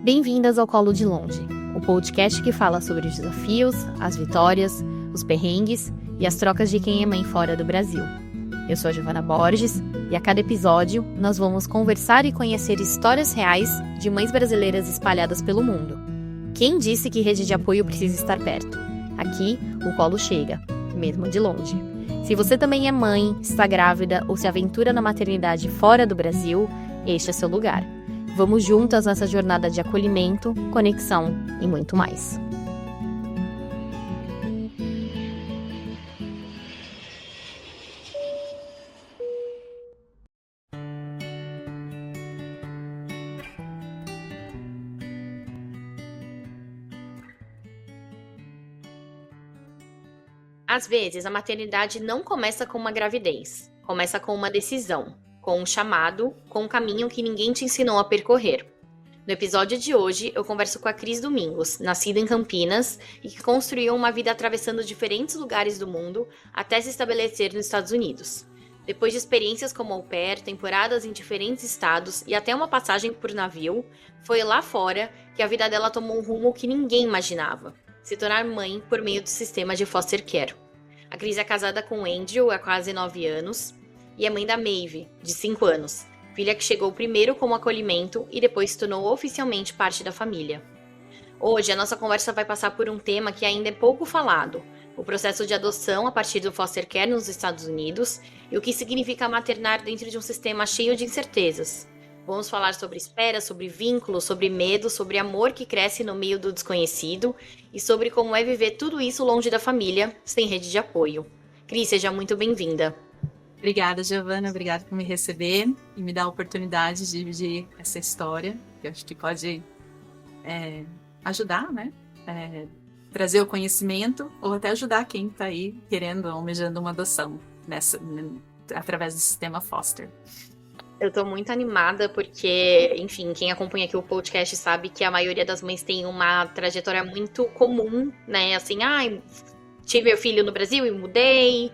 Bem-vindas ao Colo de Longe, o podcast que fala sobre os desafios, as vitórias, os perrengues e as trocas de quem é mãe fora do Brasil. Eu sou a Giovana Borges e a cada episódio nós vamos conversar e conhecer histórias reais de mães brasileiras espalhadas pelo mundo. Quem disse que rede de apoio precisa estar perto? Aqui, o colo chega, mesmo de longe. Se você também é mãe, está grávida ou se aventura na maternidade fora do Brasil, este é seu lugar. Vamos juntas nessa jornada de acolhimento, conexão e muito mais. Às vezes, a maternidade não começa com uma gravidez, começa com uma decisão, com um chamado, com um caminho que ninguém te ensinou a percorrer. No episódio de hoje, eu converso com a Cris Domingos, nascida em Campinas e que construiu uma vida atravessando diferentes lugares do mundo até se estabelecer nos Estados Unidos. Depois de experiências como au pair, temporadas em diferentes estados e até uma passagem por navio, foi lá fora que a vida dela tomou um rumo que ninguém imaginava: se tornar mãe por meio do sistema de foster care. A Cris é casada com o Andrew há quase 9 anos e é mãe da Maeve, de 5 anos, filha que chegou primeiro como acolhimento e depois se tornou oficialmente parte da família. Hoje a nossa conversa vai passar por um tema que ainda é pouco falado: o processo de adoção a partir do foster care nos Estados Unidos e o que significa maternar dentro de um sistema cheio de incertezas. Vamos falar sobre espera, sobre vínculos, sobre medo, sobre amor que cresce no meio do desconhecido e sobre como é viver tudo isso longe da família, sem rede de apoio. Cris, seja muito bem-vinda. Obrigada, Giovana. Obrigada por me receber e me dar a oportunidade de dividir essa história, que eu acho que pode ajudar, né? Trazer o conhecimento ou até ajudar quem está aí querendo, almejando uma adoção através do sistema foster. Eu tô muito animada porque, enfim, quem acompanha aqui o podcast sabe que a maioria das mães tem uma trajetória muito comum, né? Assim, tive meu filho no Brasil e mudei,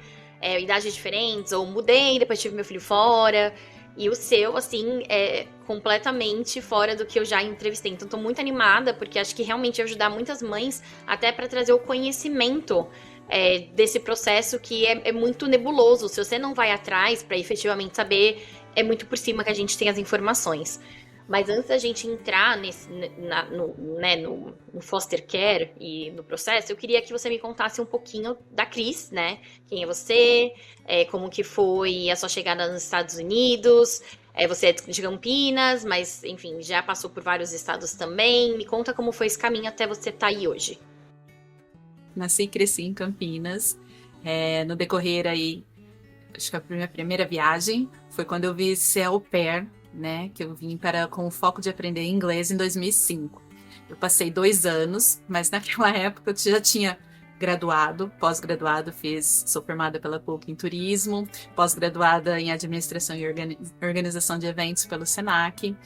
idades diferentes, ou mudei, depois tive meu filho fora. E o seu, assim, é completamente fora do que eu já entrevistei. Então, tô muito animada porque acho que realmente vai ajudar muitas mães até para trazer o conhecimento desse processo que é muito nebuloso. Se você não vai atrás para efetivamente saber, é muito por cima que a gente tem as informações. Mas antes da gente entrar no foster care e no processo, eu queria que você me contasse um pouquinho da Cris, né? Quem é você, como que foi a sua chegada nos Estados Unidos, você é de Campinas, mas, enfim, já passou por vários estados também. Me conta como foi esse caminho até você estar aí hoje. Nasci e cresci em Campinas. No decorrer aí, acho que a minha primeira viagem foi quando eu vi ser au pair, né? Que eu vim com o foco de aprender inglês em 2005. Eu passei 2 anos, mas naquela época eu já tinha graduado, pós-graduado, sou formada pela PUC em turismo, pós-graduada em administração e organização de eventos pelo Senac,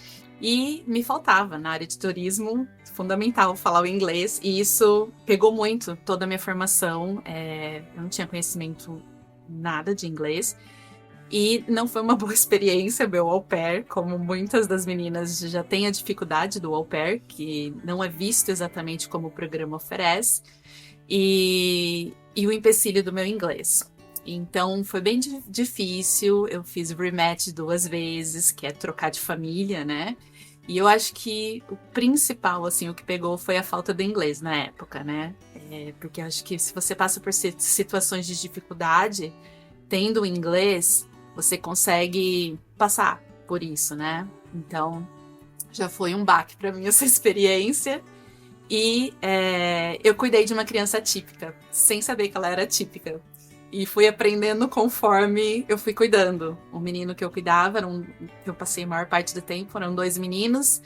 e me faltava na área de turismo, fundamental falar o inglês, e isso pegou muito toda a minha formação. Eu não tinha conhecimento nada de inglês, e não foi uma boa experiência meu au pair, como muitas das meninas já têm a dificuldade do au pair, que não é visto exatamente como o programa oferece, e o empecilho do meu inglês. Então foi bem difícil. Eu fiz rematch 2 vezes, que é trocar de família, né? E eu acho que o principal, assim, o que pegou foi a falta do inglês na época, né? Porque eu acho que se você passa por situações de dificuldade, tendo o inglês, você consegue passar por isso, né? Então, já foi um baque para mim essa experiência. E eu cuidei de uma criança atípica, sem saber que ela era atípica. E fui aprendendo conforme eu fui cuidando. O menino que eu cuidava, eu passei a maior parte do tempo, eram 2 meninos.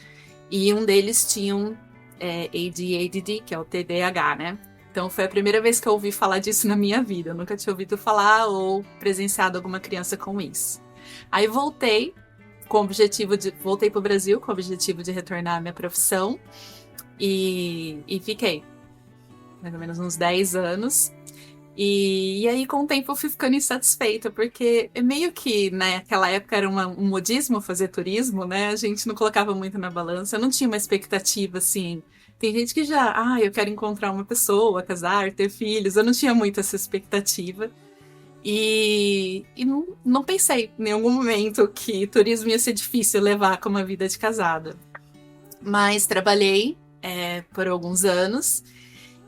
E um deles tinha um ADHD, que é o TDAH, né? Então foi a primeira vez que eu ouvi falar disso na minha vida. Eu nunca tinha ouvido falar ou presenciado alguma criança com isso. Aí voltei pro Brasil com o objetivo de retornar à minha profissão. E fiquei mais ou menos uns 10 anos. E aí, com o tempo, eu fui ficando insatisfeita, porque é meio que, né, naquela época era um modismo fazer turismo, né? A gente não colocava muito na balança, eu não tinha uma expectativa, assim. Tem gente que já, eu quero encontrar uma pessoa, casar, ter filhos. Eu não tinha muito essa expectativa. E não pensei em nenhum momento que turismo ia ser difícil levar com uma vida de casada. Mas trabalhei por alguns anos.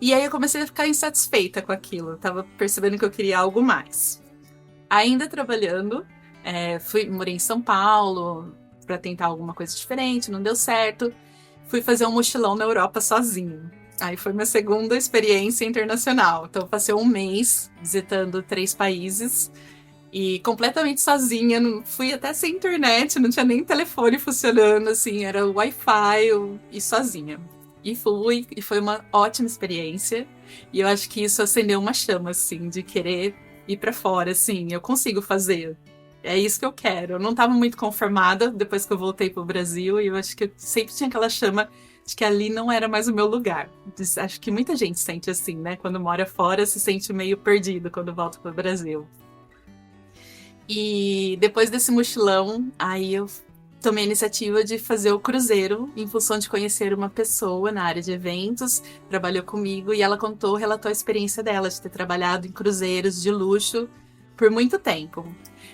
E aí eu comecei a ficar insatisfeita com aquilo. Eu tava percebendo que eu queria algo mais. Ainda trabalhando, morei em São Paulo para tentar alguma coisa diferente, não deu certo. Fui fazer um mochilão na Europa sozinha. Aí foi minha segunda experiência internacional. Então eu passei um mês visitando 3 países e completamente sozinha. Fui até sem internet, não tinha nem telefone funcionando, assim, era Wi-Fi e sozinha. E fui, e foi uma ótima experiência. E eu acho que isso acendeu uma chama, assim, de querer ir pra fora, assim, eu consigo fazer. É isso que eu quero. Eu não estava muito conformada depois que eu voltei pro Brasil, e eu acho que eu sempre tinha aquela chama de que ali não era mais o meu lugar. Acho que muita gente sente assim, né? Quando mora fora, se sente meio perdido quando volta pro Brasil. E depois desse mochilão, aí eu tomei a iniciativa de fazer o cruzeiro em função de conhecer uma pessoa na área de eventos, trabalhou comigo e ela relatou a experiência dela de ter trabalhado em cruzeiros de luxo por muito tempo.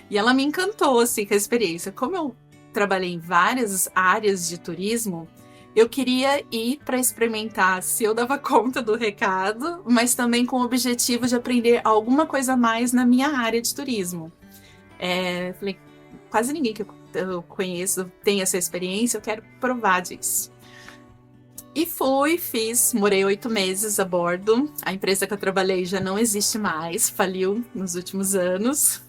E ela me encantou assim com a experiência. Como eu trabalhei em várias áreas de turismo, eu queria ir para experimentar se eu dava conta do recado, mas também com o objetivo de aprender alguma coisa a mais na minha área de turismo. Falei, quase ninguém que eu conheço tem essa experiência, eu quero provar disso. E morei 8 meses a bordo. A empresa que eu trabalhei já não existe mais, faliu nos últimos anos.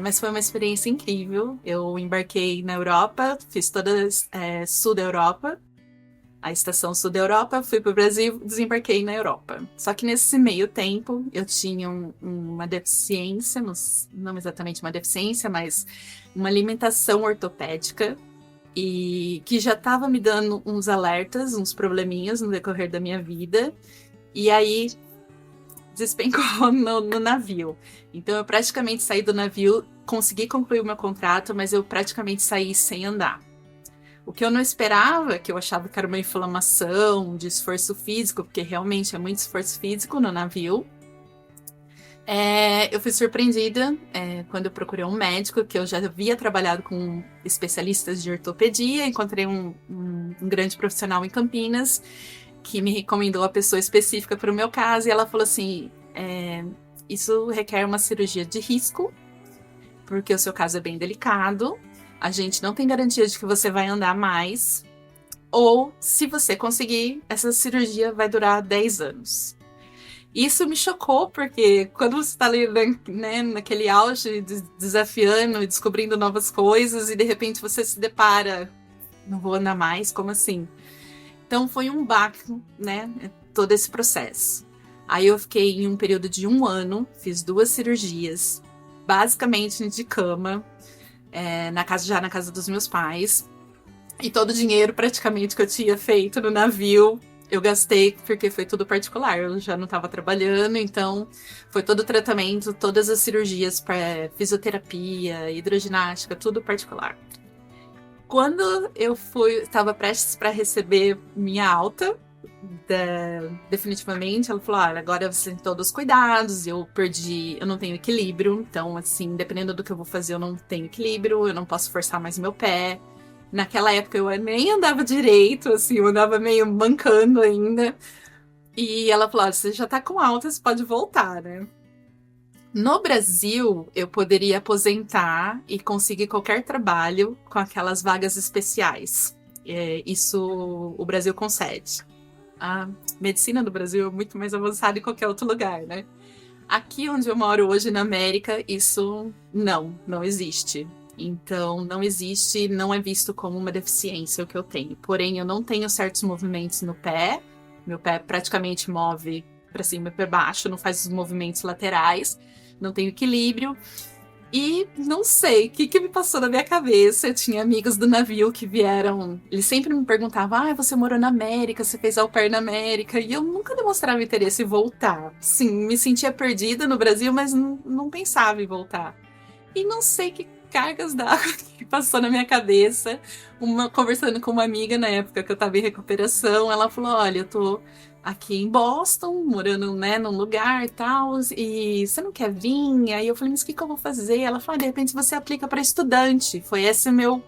Mas foi uma experiência incrível. Eu embarquei na Europa, fiz toda sul da Europa, a estação sul da Europa, fui para o Brasil, desembarquei na Europa. Só que nesse meio tempo eu tinha uma deficiência, não exatamente uma deficiência, mas uma limitação ortopédica, e que já estava me dando uns alertas, uns probleminhas no decorrer da minha vida. E aí despencou no navio. Então eu praticamente saí do navio, consegui concluir o meu contrato, mas eu praticamente saí sem andar. O que eu não esperava, que eu achava que era uma inflamação de esforço físico, porque realmente é muito esforço físico no navio. Eu fui surpreendida quando eu procurei um médico, que eu já havia trabalhado com especialistas de ortopedia, encontrei um grande profissional em Campinas, que me recomendou a pessoa específica para o meu caso, e ela falou assim, isso requer uma cirurgia de risco, porque o seu caso é bem delicado, a gente não tem garantia de que você vai andar mais, ou se você conseguir, essa cirurgia vai durar 10 anos. Isso me chocou, porque quando você está ali, né, naquele auge, desafiando e descobrindo novas coisas, e de repente você se depara, não vou andar mais, como assim? Então foi um baque, né, todo esse processo. Aí eu fiquei em um período de 1 ano, fiz 2 cirurgias, basicamente de cama, na casa dos meus pais. E todo o dinheiro praticamente que eu tinha feito no navio, eu gastei porque foi tudo particular. Eu já não estava trabalhando, então foi todo o tratamento, todas as cirurgias para fisioterapia, hidroginástica, tudo particular. Quando eu estava prestes para receber minha alta, definitivamente, ela falou: agora você tem todos os cuidados, eu não tenho equilíbrio, então, assim, dependendo do que eu vou fazer, eu não tenho equilíbrio, eu não posso forçar mais meu pé. Naquela época eu nem andava direito, assim, eu andava meio mancando ainda. E ela falou: você já tá com alta, você pode voltar, né? No Brasil, eu poderia aposentar e conseguir qualquer trabalho com aquelas vagas especiais. Isso o Brasil concede. A medicina do Brasil é muito mais avançada em qualquer outro lugar, né? Aqui onde eu moro hoje, na América, isso não existe. Então, não existe, não é visto como uma deficiência o que eu tenho. Porém, eu não tenho certos movimentos no pé. Meu pé praticamente move para cima e para baixo, não faz os movimentos laterais. Não tenho equilíbrio. E não sei o que me passou na minha cabeça. Eu tinha amigos do navio que vieram. Eles sempre me perguntavam: ah, você morou na América, você fez au pair na América. E eu nunca demonstrava interesse em voltar. Sim, me sentia perdida no Brasil, mas não pensava em voltar. E não sei que cargas d'água que passou na minha cabeça. Conversando com uma amiga na época que eu tava em recuperação, ela falou: olha, eu tô aqui em Boston, morando, né, num lugar e tal, e você não quer vir? Aí eu falei, mas o que eu vou fazer? Ela falou, de repente você aplica para estudante. Foi esse o meu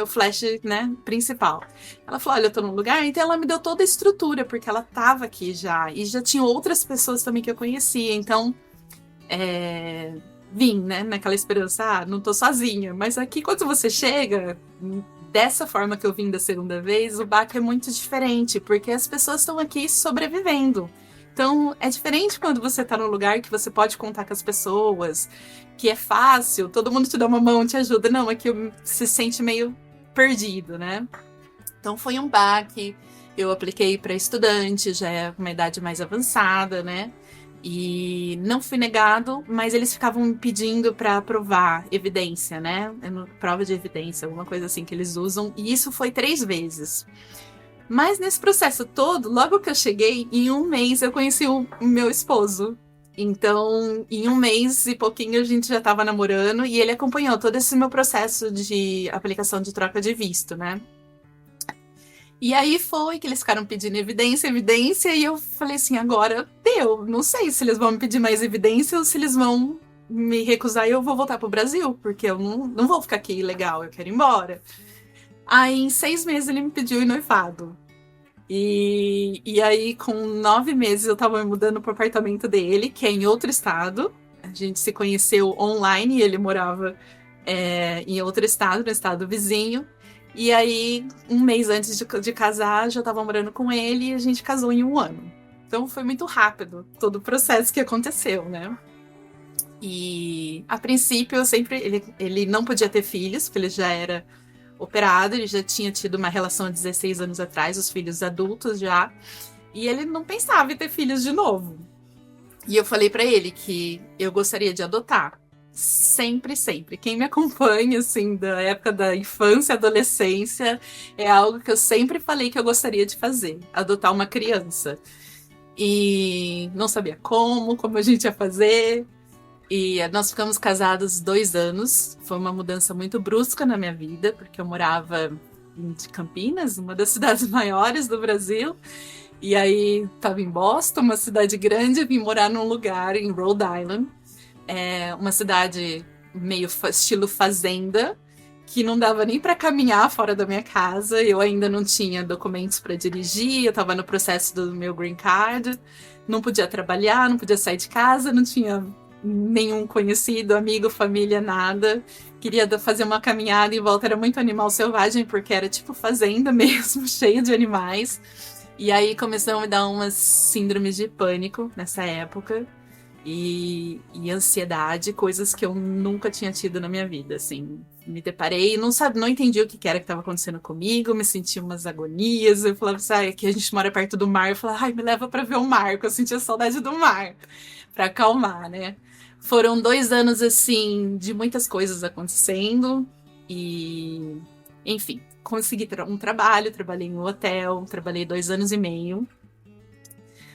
flash, né, principal. Ela falou, olha, eu tô num lugar, então ela me deu toda a estrutura, porque ela tava aqui já, e já tinha outras pessoas também que eu conhecia, então, vim, né, naquela esperança, não tô sozinha, mas aqui quando você chega, dessa forma que eu vim da segunda vez, o baque é muito diferente, porque as pessoas estão aqui sobrevivendo. Então, é diferente quando você tá num lugar que você pode contar com as pessoas, que é fácil, todo mundo te dá uma mão, te ajuda. Não, aqui se sente meio perdido, né? Então, foi um baque. Eu apliquei para estudante, já é uma idade mais avançada, né? E não fui negado, mas eles ficavam me pedindo para provar evidência, né? Prova de evidência, alguma coisa assim que eles usam. E isso foi 3 vezes. Mas nesse processo todo, logo que eu cheguei, em 1 mês eu conheci o meu esposo. Então, em 1 mês e pouquinho a gente já estava namorando e ele acompanhou todo esse meu processo de aplicação de troca de visto, né? E aí foi que eles ficaram pedindo evidência, e eu falei assim, agora deu. Não sei se eles vão me pedir mais evidência ou se eles vão me recusar e eu vou voltar pro Brasil, porque eu não vou ficar aqui ilegal, eu quero ir embora. Aí em 6 meses ele me pediu em noivado. E aí com 9 meses eu tava me mudando pro apartamento dele, que é em outro estado. A gente se conheceu online e ele morava em outro estado, no estado vizinho. E aí, 1 mês antes de casar, já tava morando com ele e a gente casou em 1 ano. Então foi muito rápido todo o processo que aconteceu, né? E a princípio eu sempre. Ele não podia ter filhos, porque ele já era operado, ele já tinha tido uma relação há 16 anos atrás, os filhos adultos já. E ele não pensava em ter filhos de novo. E eu falei pra ele que eu gostaria de adotar. Sempre, sempre. Quem me acompanha, assim, da época da infância e adolescência, é algo que eu sempre falei que eu gostaria de fazer. Adotar uma criança. E não sabia como a gente ia fazer. E nós ficamos casados 2 anos. Foi uma mudança muito brusca na minha vida, porque eu morava em Campinas, uma das cidades maiores do Brasil. E aí estava em Boston, uma cidade grande, e vim morar num lugar em Rhode Island. Uma cidade meio estilo fazenda, que não dava nem para caminhar fora da minha casa. Eu ainda não tinha documentos para dirigir, eu estava no processo do meu green card, não podia trabalhar, não podia sair de casa, não tinha nenhum conhecido, amigo, família, nada. Queria fazer uma caminhada em volta, era muito animal selvagem, porque era tipo fazenda mesmo, cheio de animais. E aí começou a me dar umas síndromes de pânico nessa época. E ansiedade, coisas que eu nunca tinha tido na minha vida, assim. Me deparei, não entendi o que era que estava acontecendo comigo, me senti umas agonias, eu falava assim, aqui a gente mora perto do mar, eu falava, me leva para ver o mar, porque eu sentia saudade do mar, para acalmar, né? Foram 2 anos, assim, de muitas coisas acontecendo e, enfim, consegui um trabalho, trabalhei em um hotel, trabalhei 2 anos e meio.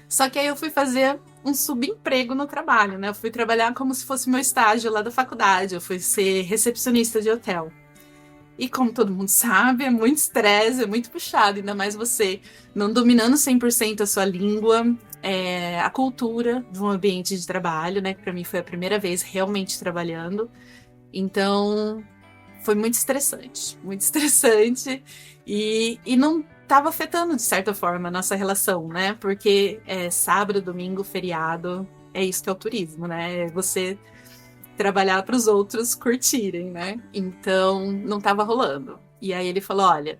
Só que aí eu fui fazer um subemprego no trabalho, né? Eu fui trabalhar como se fosse meu estágio lá da faculdade. Eu fui ser recepcionista de hotel. E como todo mundo sabe, é muito estresse, é muito puxado. Ainda mais você não dominando 100% a sua língua, a cultura de um ambiente de trabalho, né? Que pra mim foi a primeira vez realmente trabalhando. Então, foi muito estressante. Muito estressante. E não estava afetando, de certa forma, a nossa relação, né? Porque sábado, domingo, feriado, é isso que é o turismo, né? É você trabalhar para os outros curtirem, né? Então, não estava rolando. E aí ele falou, olha,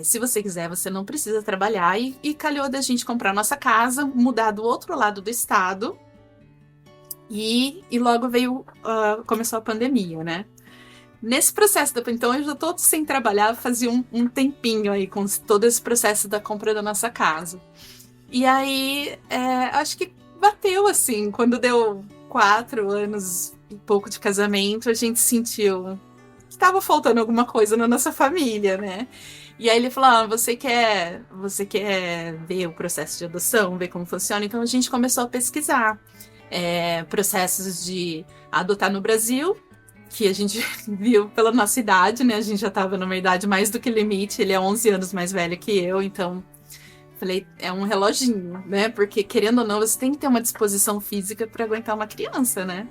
se você quiser, você não precisa trabalhar. E calhou da gente comprar nossa casa, mudar do outro lado do estado. E logo começou a pandemia, né? Nesse processo, então eu já tô sem trabalhar, fazia um tempinho aí com todo esse processo da compra da nossa casa. E aí, acho que bateu assim, quando deu 4 anos e pouco de casamento, a gente sentiu que estava faltando alguma coisa na nossa família, né? E aí ele falou, você quer ver o processo de adoção, ver como funciona? Então a gente começou a pesquisar processos de adotar no Brasil, que a gente viu pela nossa idade, né? A gente já estava numa idade mais do que limite, ele é 11 anos mais velho que eu, então falei, é um reloginho, né? Porque querendo ou não, você tem que ter uma disposição física para aguentar uma criança, né?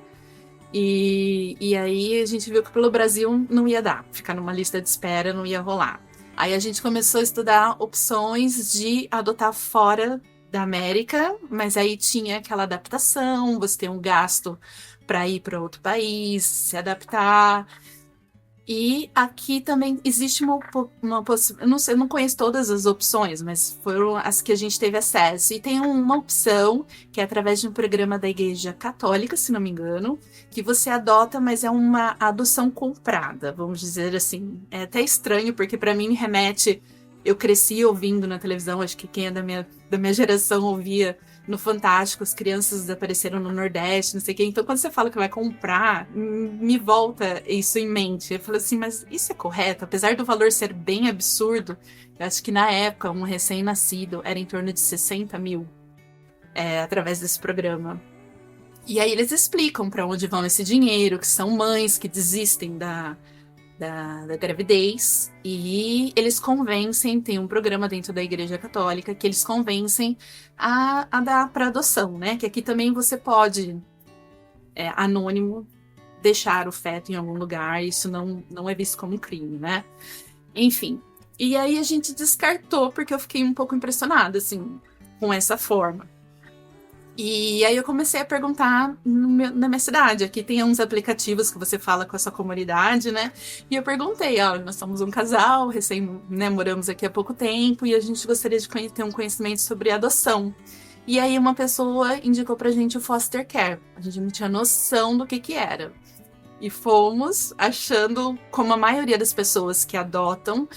E aí a gente viu que pelo Brasil não ia dar, ficar numa lista de espera não ia rolar. Aí a gente começou a estudar opções de adotar fora da América, mas aí tinha aquela adaptação, você tem um gasto para ir para outro país, se adaptar. E aqui também existe uma possibilidade. Eu não sei, eu não conheço todas as opções, mas foram as que a gente teve acesso. E tem uma opção que é através de um programa da Igreja Católica, se não me engano, que você adota, mas é uma adoção comprada, vamos dizer assim. É até estranho, porque para mim me remete. Eu cresci ouvindo na televisão, acho que quem é da minha geração ouvia no Fantástico, as crianças desapareceram no Nordeste, não sei o quê. Então, quando você fala que vai comprar, me volta isso em mente. Eu falo assim, mas isso é correto? Apesar do valor ser bem absurdo, eu acho que na época, um recém-nascido era em torno de 60 mil, através desse programa. E aí eles explicam para onde vão esse dinheiro, que são mães que desistem da gravidez, e eles convencem, tem um programa dentro da Igreja Católica que eles convencem a dar para adoção, né? Que aqui também você pode, anônimo, deixar o feto em algum lugar, isso não é visto como um crime, né? Enfim, e aí a gente descartou, porque eu fiquei um pouco impressionada, assim, com essa forma. E aí eu comecei a perguntar na minha cidade. Aqui tem uns aplicativos que você fala com a sua comunidade, né? E eu perguntei, ó, nós somos um casal, recém, né, moramos aqui há pouco tempo e a gente gostaria de ter um conhecimento sobre adoção. E aí uma pessoa indicou pra gente o foster care. A gente não tinha noção do que era. E fomos achando, como a maioria das pessoas que adotam,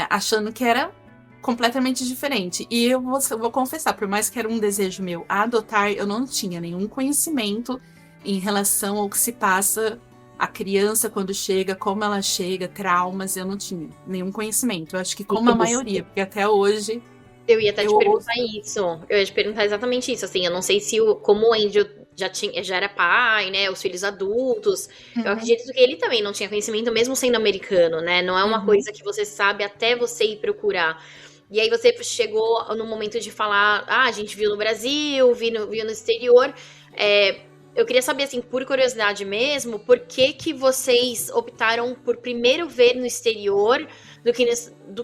achando que era completamente diferente. E eu vou confessar, por mais que era um desejo meu a adotar, eu não tinha nenhum conhecimento em relação ao que se passa a criança quando chega, como ela chega, traumas, eu não tinha nenhum conhecimiro. Eu acho que como a maioria, porque até hoje... Eu ia até te perguntar isso. Eu ia te perguntar exatamente isso. Assim, eu não sei se como o Andrew já era pai, né? Os filhos adultos. Eu acredito que ele também não tinha conhecimento, mesmo sendo americano, né? Não é uma coisa que você sabe até você ir procurar. E aí você chegou no momento de falar, a gente viu no Brasil, viu no exterior. Eu queria saber, assim, por curiosidade mesmo, por que vocês optaram por primeiro ver no exterior do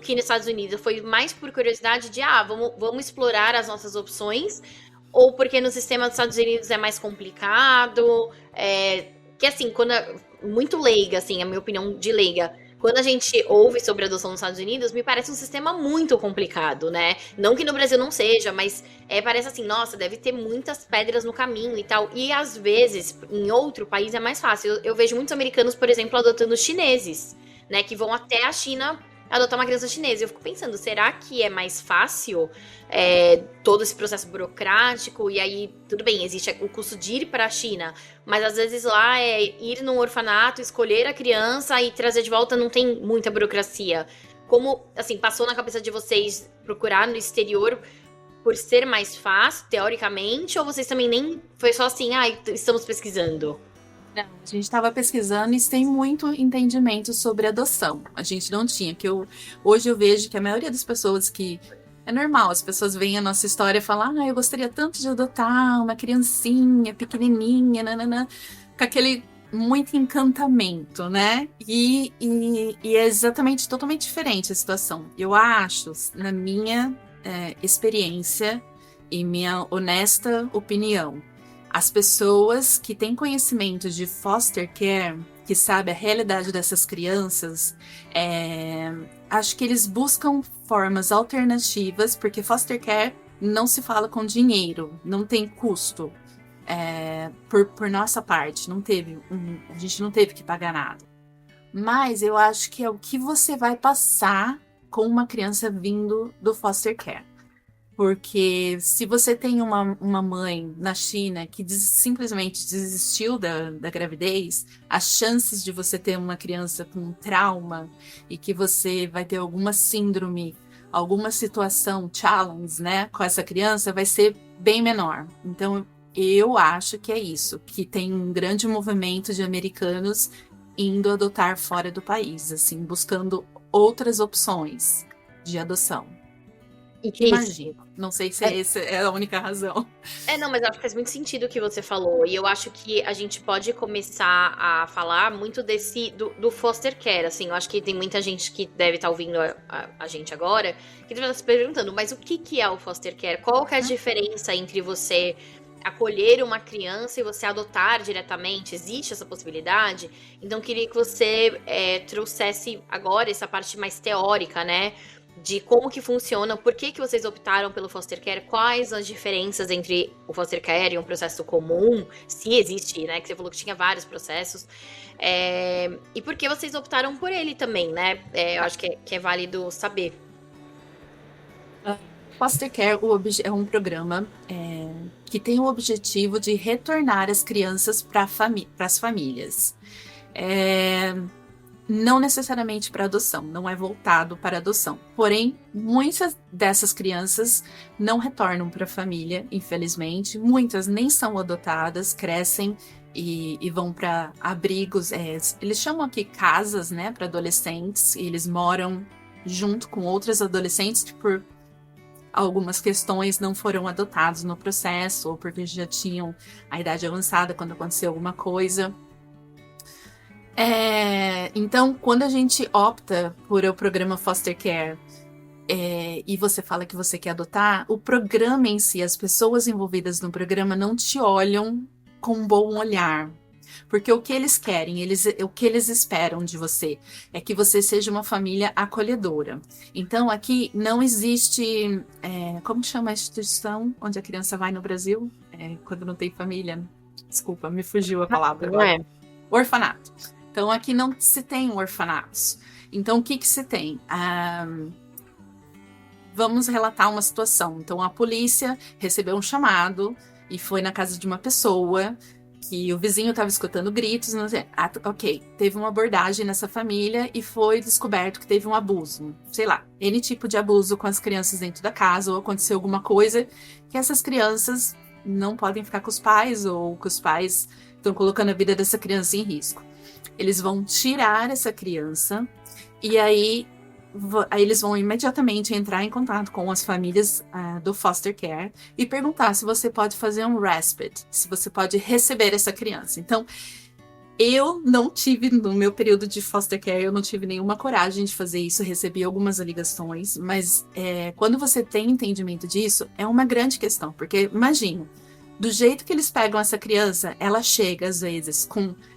que nos Estados Unidos? Foi mais por curiosidade de, vamos explorar as nossas opções? Ou porque no sistema dos Estados Unidos é mais complicado? Que assim, muito leiga, assim, a minha opinião de leiga. Quando a gente ouve sobre adoção nos Estados Unidos, me parece um sistema muito complicado, né? Não que no Brasil não seja, mas parece assim, nossa, deve ter muitas pedras no caminho e tal. E às vezes, em outro país é mais fácil. Eu vejo muitos americanos, por exemplo, adotando chineses, né? Que vão até a China adotar uma criança chinesa. Eu fico pensando, será que é mais fácil todo esse processo burocrático? E aí, tudo bem, existe o custo de ir para a China, mas às vezes lá ir num orfanato, escolher a criança e trazer de volta, não tem muita burocracia. Como, assim, passou na cabeça de vocês procurar no exterior por ser mais fácil, teoricamente, ou vocês também nem... Foi só assim, estamos pesquisando? Não, a gente estava pesquisando e tem muito entendimento sobre adoção. A gente não tinha, hoje eu vejo que a maioria das pessoas que... É normal, as pessoas veem a nossa história e falam, eu gostaria tanto de adotar uma criancinha pequenininha, nananã, com aquele muito encantamento, né? E é exatamente, totalmente diferente a situação. Eu acho, na minha experiência e minha honesta opinião, as pessoas que têm conhecimento de foster care, que sabem a realidade dessas crianças, acho que eles buscam formas alternativas, porque foster care não se fala com dinheiro, não tem custo. Por nossa parte, a gente não teve que pagar nada. Mas eu acho que é o que você vai passar com uma criança vindo do foster care. Porque se você tem uma mãe na China que simplesmente desistiu da gravidez, as chances de você ter uma criança com trauma e que você vai ter alguma síndrome, alguma situação, challenge, né, com essa criança, vai ser bem menor. Então, eu acho que é isso, que tem um grande movimento de americanos indo adotar fora do país, assim, buscando outras opções de adoção. E Cris, Imagino. Não sei se essa é a única razão. não, mas acho que faz muito sentido o que você falou. E eu acho que a gente pode começar a falar muito do foster care, assim. Eu acho que tem muita gente que deve estar ouvindo a gente agora, que deve estar se perguntando, mas o que é o foster care? Qual que é a diferença entre você acolher uma criança e você adotar diretamente? Existe essa possibilidade? Então, queria que você trouxesse agora essa parte mais teórica, né? De como que funciona, por que vocês optaram pelo foster care, quais as diferenças entre o foster care e um processo comum, se existe, né? Que você falou que tinha vários processos. E por que vocês optaram por ele também, né? Eu acho que é válido saber. Foster Care é um programa que tem o objetivo de retornar as crianças para as famílias. Não necessariamente para adoção, não é voltado para adoção. Porém, muitas dessas crianças não retornam para a família, infelizmente. Muitas nem são adotadas, crescem e vão para abrigos. Eles chamam aqui casas, né, para adolescentes. E eles moram junto com outros adolescentes que por algumas questões não foram adotados no processo ou porque já tinham a idade avançada quando aconteceu alguma coisa. Então, quando a gente opta por o programa Foster Care e você fala que você quer adotar, o programa em si, as pessoas envolvidas no programa não te olham com um bom olhar. Porque o que eles querem, o que eles esperam de você é que você seja uma família acolhedora. Então, aqui não existe... como chama a instituição onde a criança vai no Brasil? Quando não tem família? Desculpa, me fugiu a palavra agora. Orfanato. Então, aqui não se tem orfanatos. Então, o que se tem? Vamos relatar uma situação. Então, a polícia recebeu um chamado e foi na casa de uma pessoa que o vizinho estava escutando gritos. Não sei. Ok, teve uma abordagem nessa família e foi descoberto que teve um abuso. Sei lá, N tipo de abuso com as crianças dentro da casa, ou aconteceu alguma coisa que essas crianças não podem ficar com os pais, ou que os pais estão colocando a vida dessa criança em risco. Eles vão tirar essa criança e aí eles vão imediatamente entrar em contato com as famílias do foster care e perguntar se você pode fazer um respite, se você pode receber essa criança. Então, eu não tive, no meu período de foster care, eu não tive nenhuma coragem de fazer isso, recebi algumas ligações, mas quando você tem entendimento disso, é uma grande questão, porque imagina, do jeito que eles pegam essa criança, ela chega às vezes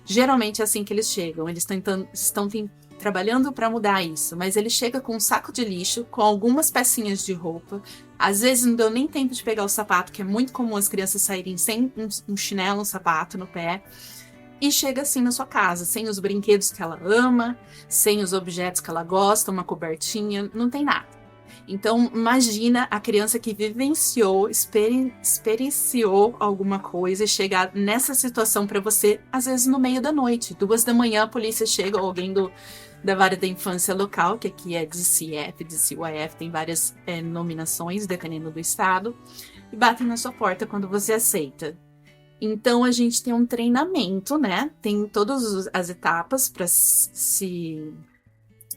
geralmente é assim que eles chegam, eles estão trabalhando para mudar isso, mas ele chega com um saco de lixo, com algumas pecinhas de roupa, às vezes não deu nem tempo de pegar o sapato, que é muito comum as crianças saírem sem um chinelo, um sapato no pé, e chega assim na sua casa, sem os brinquedos que ela ama, sem os objetos que ela gosta, uma cobertinha, não tem nada. Então, imagina a criança que vivenciou, experienciou alguma coisa e chegar nessa situação para você, às vezes no meio da noite. 2 da manhã a polícia chega, ou alguém da vara da infância local, que aqui é DCF, DCYF, tem várias nominações, dependendo do estado, e batem na sua porta quando você aceita. Então, a gente tem um treinamento, né? Tem todas as etapas para se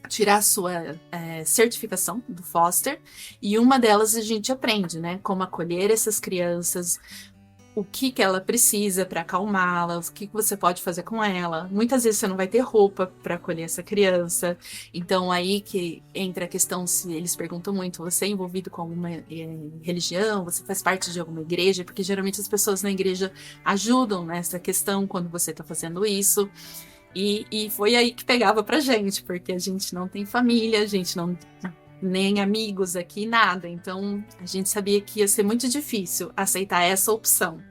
tirar a sua certificação do foster, e uma delas a gente aprende, né, como acolher essas crianças, o que ela precisa para acalmá-la, o que você pode fazer com ela. Muitas vezes você não vai ter roupa para acolher essa criança, então aí que entra a questão, se eles perguntam muito, você é envolvido com alguma religião, você faz parte de alguma igreja, porque geralmente as pessoas na igreja ajudam nessa questão quando você está fazendo isso. E foi aí que pegava pra gente, porque a gente não tem família, a gente não nem amigos aqui, nada. Então, a gente sabia que ia ser muito difícil aceitar essa opção.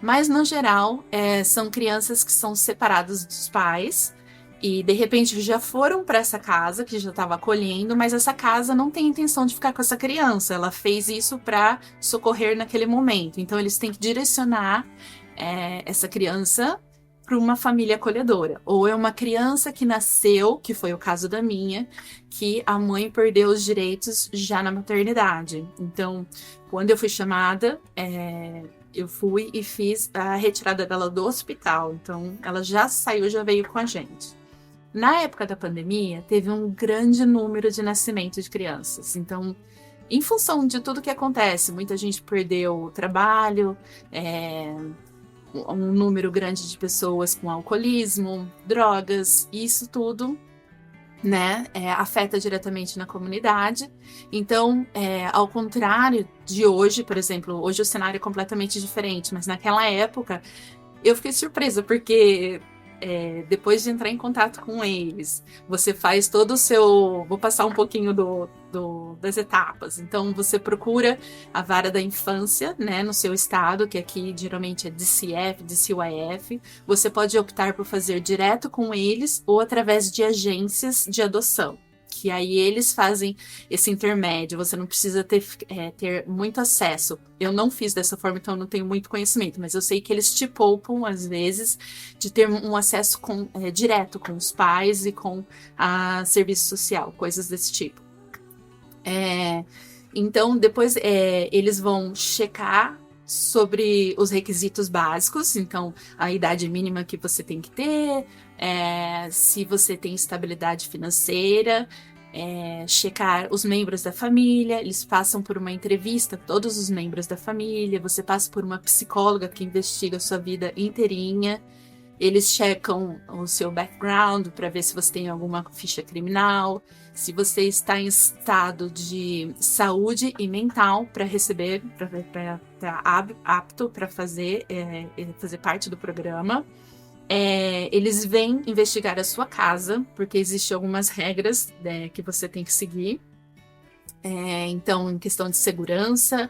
Mas, no geral, são crianças que são separadas dos pais E, de repente, já foram para essa casa que já estava acolhendo, mas essa casa não tem intenção de ficar com essa criança. Ela fez isso para socorrer naquele momento. Então, eles têm que direcionar essa criança para uma família acolhedora. Ou é uma criança que nasceu, que foi o caso da minha, que a mãe perdeu os direitos já na maternidade. Então, quando eu fui chamada, eu fui e fiz a retirada dela do hospital. Então, ela já saiu, já veio com a gente. Na época da pandemia, teve um grande número de nascimento de crianças. Então, em função de tudo que acontece, muita gente perdeu o trabalho, um número grande de pessoas com alcoolismo, drogas, isso tudo, né, afeta diretamente na comunidade. Então, ao contrário de hoje, por exemplo, hoje o cenário é completamente diferente, mas naquela época eu fiquei surpresa, porque depois de entrar em contato com eles, você faz todo o seu... Vou passar um pouquinho das etapas. Então, você procura a vara da infância, né, no seu estado, que aqui geralmente é DCF, DCYF. Você pode optar por fazer direto com eles ou através de agências de adoção, que aí eles fazem esse intermédio, você não precisa ter muito acesso. Eu não fiz dessa forma, então eu não tenho muito conhecimento, mas eu sei que eles te poupam, às vezes, de ter um acesso direto com os pais e com a serviço social, coisas desse tipo. Então, depois eles vão checar sobre os requisitos básicos, então a idade mínima que você tem que ter, se você tem estabilidade financeira, checar os membros da família. Eles passam por uma entrevista, todos os membros da família, você passa por uma psicóloga que investiga a sua vida inteirinha. Eles checam o seu background para ver se você tem alguma ficha criminal, se você está em estado de saúde e mental para receber, para estar apto para fazer parte do programa. Eles vêm investigar a sua casa, porque existem algumas regras que você tem que seguir. Então, em questão de segurança,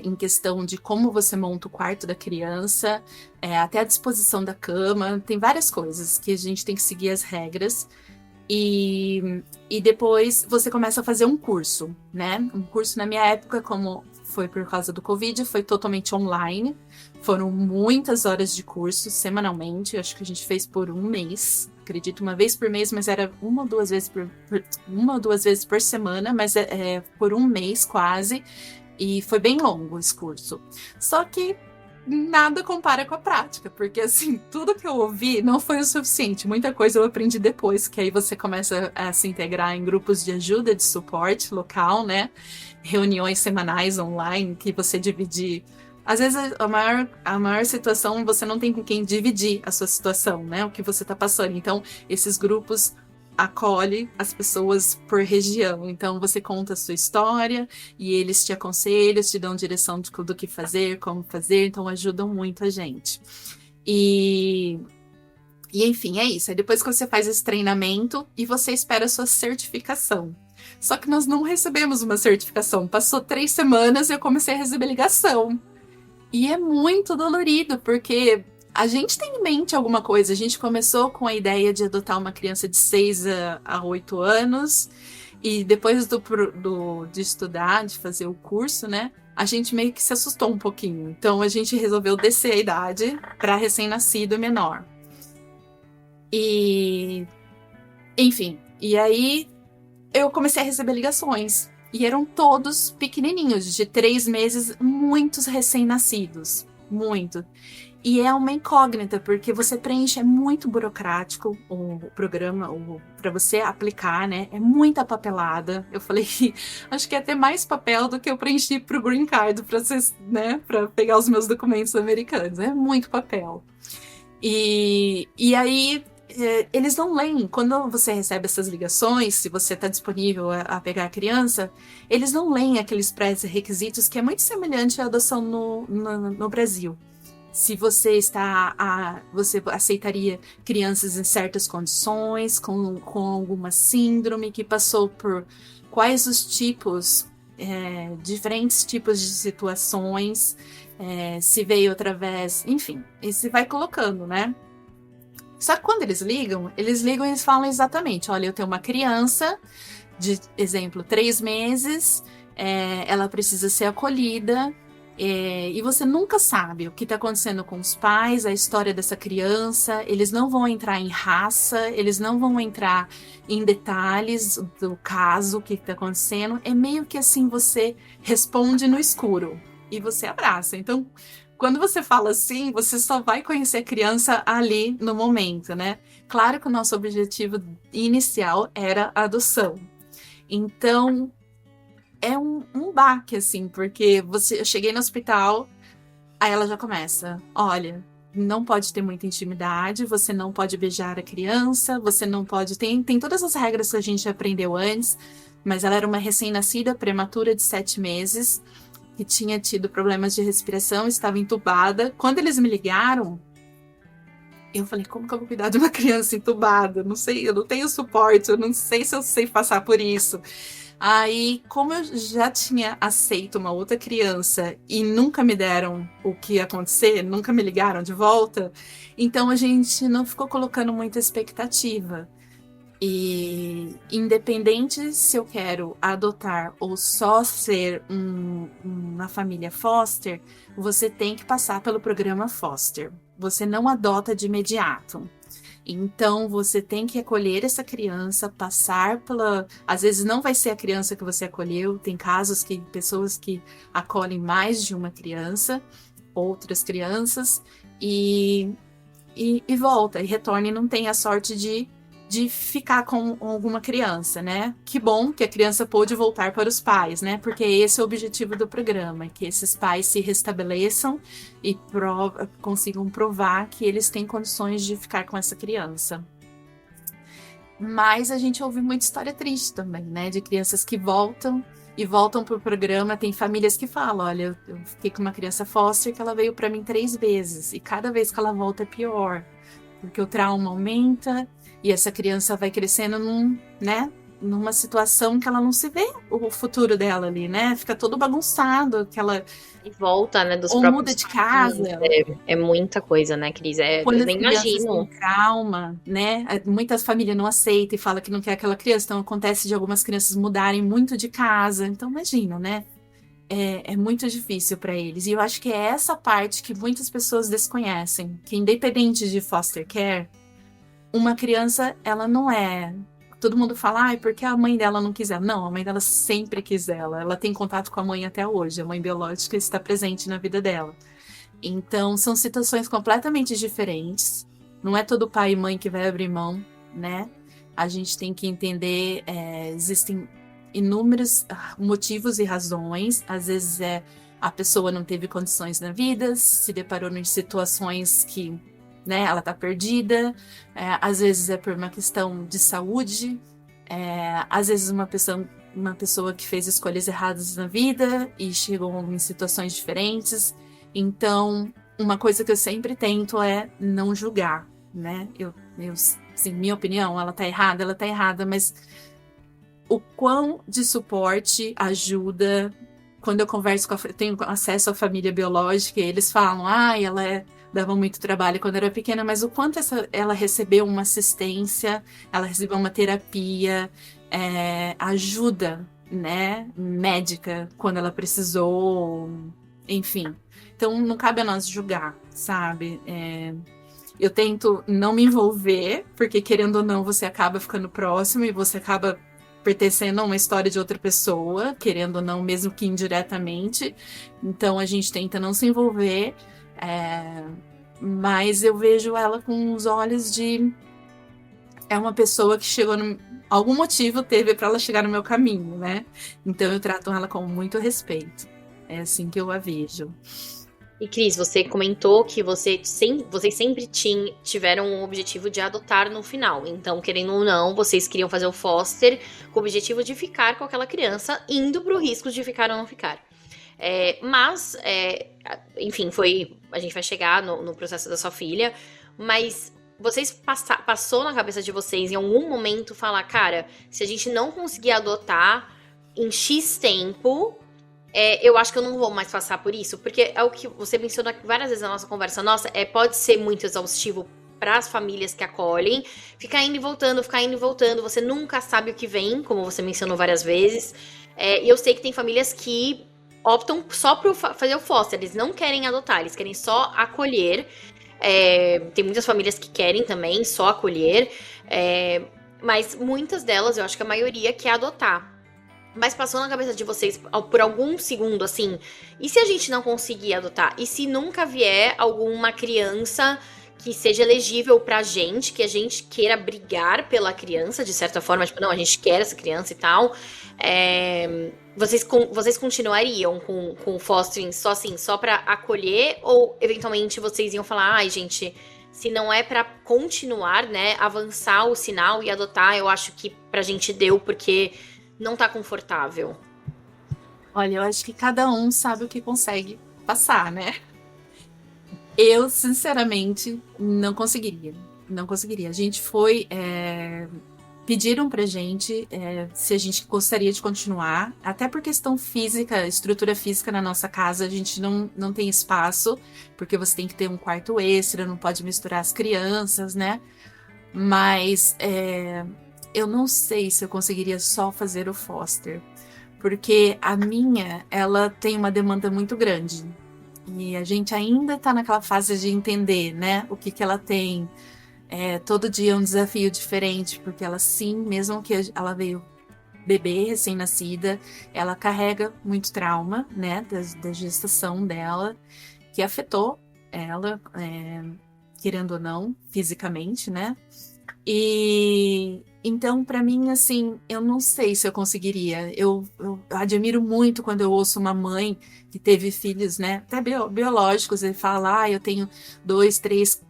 em questão de como você monta o quarto da criança, até a disposição da cama, tem várias coisas que a gente tem que seguir as regras. E depois você começa a fazer um curso, né? Um curso, na minha época, como foi por causa do Covid, foi totalmente online. Foram muitas horas de curso semanalmente. Acho que a gente fez por um mês. Acredito, uma vez por mês, mas era uma ou duas vezes por semana, mas por um mês quase. E foi bem longo esse curso. Só que nada compara com a prática, porque assim, tudo que eu ouvi não foi o suficiente. Muita coisa eu aprendi depois, que aí você começa a se integrar em grupos de ajuda, de suporte local, né? Reuniões semanais online, que você dividir. Às vezes a maior situação, você não tem com quem dividir a sua situação, né? O que você tá passando. Então, esses grupos acolhe as pessoas por região. Então, você conta a sua história e eles te aconselham, te dão direção do que fazer, como fazer. Então, ajudam muito a gente. E enfim, é isso. Aí depois que você faz esse treinamento e você espera a sua certificação. Só que nós não recebemos uma certificação. Passou 3 semanas e eu comecei a receber ligação. E é muito dolorido, porque a gente tem em mente alguma coisa. A gente começou com a ideia de adotar uma criança de 6 a 8 anos. E depois de estudar, de fazer o curso, né? A gente meio que se assustou um pouquinho. Então a gente resolveu descer a idade para recém-nascido menor. E enfim, e aí eu comecei a receber ligações. E eram todos pequenininhos, de 3 meses, muitos recém-nascidos. Muito. E é uma incógnita, porque você preenche, é muito burocrático o programa, para você aplicar, né? É muita papelada. Eu falei que acho que é até mais papel do que eu preenchi pro Green Card, para pegar os meus documentos americanos. É muito papel. E aí eles não leem. Quando você recebe essas ligações, se você está disponível a pegar a criança, eles não leem aqueles pré-requisitos, que é muito semelhante à adoção no Brasil. Se você você aceitaria crianças em certas condições, com alguma síndrome, que passou por quais os tipos, diferentes tipos de situações, se veio através, enfim, e se vai colocando, né? Só que quando eles ligam e eles falam exatamente, olha, eu tenho uma criança de, exemplo, 3 meses, ela precisa ser acolhida, e você nunca sabe o que está acontecendo com os pais, a história dessa criança, eles não vão entrar em raça, eles não vão entrar em detalhes do caso, o que está acontecendo, é meio que assim, você responde no escuro e você abraça. Então, quando você fala assim, você só vai conhecer a criança ali no momento, né? Claro que o nosso objetivo inicial era a adoção. Então, é um baque, assim, porque eu cheguei no hospital, aí ela já começa, olha, não pode ter muita intimidade, você não pode beijar a criança, você não pode... Tem todas as regras que a gente aprendeu antes, mas ela era uma recém-nascida, prematura de 7 meses, que tinha tido problemas de respiração, estava entubada. Quando eles me ligaram, eu falei, como que eu vou cuidar de uma criança entubada? Não sei, eu não tenho suporte, eu não sei se eu sei passar por isso. Aí, como eu já tinha aceito uma outra criança e nunca me deram o que ia acontecer, nunca me ligaram de volta, então a gente não ficou colocando muita expectativa. E independente se eu quero adotar ou só ser uma família foster, você tem que passar pelo programa foster. Você não adota de imediato. Então, você tem que acolher essa criança, passar pela... Às vezes não vai ser a criança que você acolheu. Tem casos que pessoas que acolhem mais de uma criança, outras crianças, e volta, e retorna e não tem a sorte de ficar com alguma criança, né? Que bom que a criança pôde voltar para os pais, né? Porque esse é o objetivo do programa, que esses pais se restabeleçam e consigam provar que eles têm condições de ficar com essa criança. Mas a gente ouve muita história triste também, né? De crianças que voltam e voltam para o programa. Tem famílias que falam, olha, eu fiquei com uma criança foster que ela veio para mim 3 vezes e cada vez que ela volta é pior, porque o trauma aumenta e essa criança vai crescendo numa situação que ela não se vê o futuro dela ali, né? Fica todo bagunçado, que ela... E volta, né, dos ou próprios muda de casa. É muita coisa, né, Cris? Quando Eu as nem crianças imagino. têm trauma, né? Muitas famílias não aceitam e falam que não quer aquela criança. Então acontece de algumas crianças mudarem muito de casa. Então imagina, né? É muito difícil para eles. E eu acho que é essa parte que muitas pessoas desconhecem. Que independente de foster care, uma criança, ela não é... Todo mundo fala, porque a mãe dela não quis ela. Não, a mãe dela sempre quis ela. Ela tem contato com a mãe até hoje. A mãe biológica está presente na vida dela. Então, são situações completamente diferentes. Não é todo pai e mãe que vai abrir mão, né? A gente tem que entender, existem inúmeros motivos e razões. Às vezes a pessoa não teve condições na vida, se deparou em situações que, né, ela tá perdida. Às vezes é por uma questão de saúde. Às vezes uma pessoa que fez escolhas erradas na vida e chegou em situações diferentes. Então, uma coisa que eu sempre tento é não julgar, né? Assim, minha opinião, ela tá errada, mas o quão de suporte ajuda quando eu converso eu tenho acesso à família biológica, e eles falam, ela dava muito trabalho quando era pequena, mas o quanto ela recebeu uma assistência, ela recebeu uma terapia, ajuda, né, médica quando ela precisou, enfim. Então, não cabe a nós julgar, sabe? Eu tento não me envolver, porque querendo ou não, você acaba ficando próximo e você acaba pertencendo a uma história de outra pessoa, querendo ou não, mesmo que indiretamente. Então, a gente tenta não se envolver, mas eu vejo ela com os olhos de... É uma pessoa que chegou algum motivo teve para ela chegar no meu caminho, né? Então, eu trato ela com muito respeito. É assim que eu a vejo. E Cris, você comentou que vocês sempre tiveram um objetivo de adotar no final. Então, querendo ou não, vocês queriam fazer o foster com o objetivo de ficar com aquela criança, indo pro risco de ficar ou não ficar. Enfim, a gente vai chegar no processo da sua filha, mas vocês passou na cabeça de vocês em algum momento falar, cara, se a gente não conseguir adotar em X tempo... eu acho que eu não vou mais passar por isso, porque é o que você mencionou várias vezes na nossa conversa. Nossa, pode ser muito exaustivo para as famílias que acolhem. Ficar indo e voltando, você nunca sabe o que vem, como você mencionou várias vezes. E eu sei que tem famílias que optam só por fazer o foster, eles não querem adotar, eles querem só acolher. Tem muitas famílias que querem também só acolher, mas muitas delas, eu acho que a maioria, quer adotar. Mas passou na cabeça de vocês por algum segundo, assim, e se a gente não conseguir adotar? E se nunca vier alguma criança que seja elegível pra gente, que a gente queira brigar pela criança, de certa forma, tipo, não, a gente quer essa criança e tal, vocês continuariam com o fostering só assim, só pra acolher? Ou eventualmente vocês iam falar, ai, gente, se não é pra continuar, né, avançar o sinal e adotar, eu acho que pra gente deu, porque não tá confortável? Olha, eu acho que cada um sabe o que consegue passar, né? Eu, sinceramente, não conseguiria. Não conseguiria. A gente foi. Pediram pra gente se a gente gostaria de continuar. Até por questão física, estrutura física na nossa casa, a gente não tem espaço, porque você tem que ter um quarto extra, não pode misturar as crianças, né? Mas eu não sei se eu conseguiria só fazer o foster. Porque a minha, ela tem uma demanda muito grande. E a gente ainda tá naquela fase de entender, né? O que ela tem. Todo dia é um desafio diferente, porque ela sim, mesmo que ela veio bebê, recém-nascida, ela carrega muito trauma, né? Da gestação dela, que afetou ela, querendo ou não, fisicamente, né? E então, pra mim, assim, eu não sei se eu conseguiria. Eu admiro muito quando eu ouço uma mãe que teve filhos, né, até biológicos, e fala, eu tenho duas, três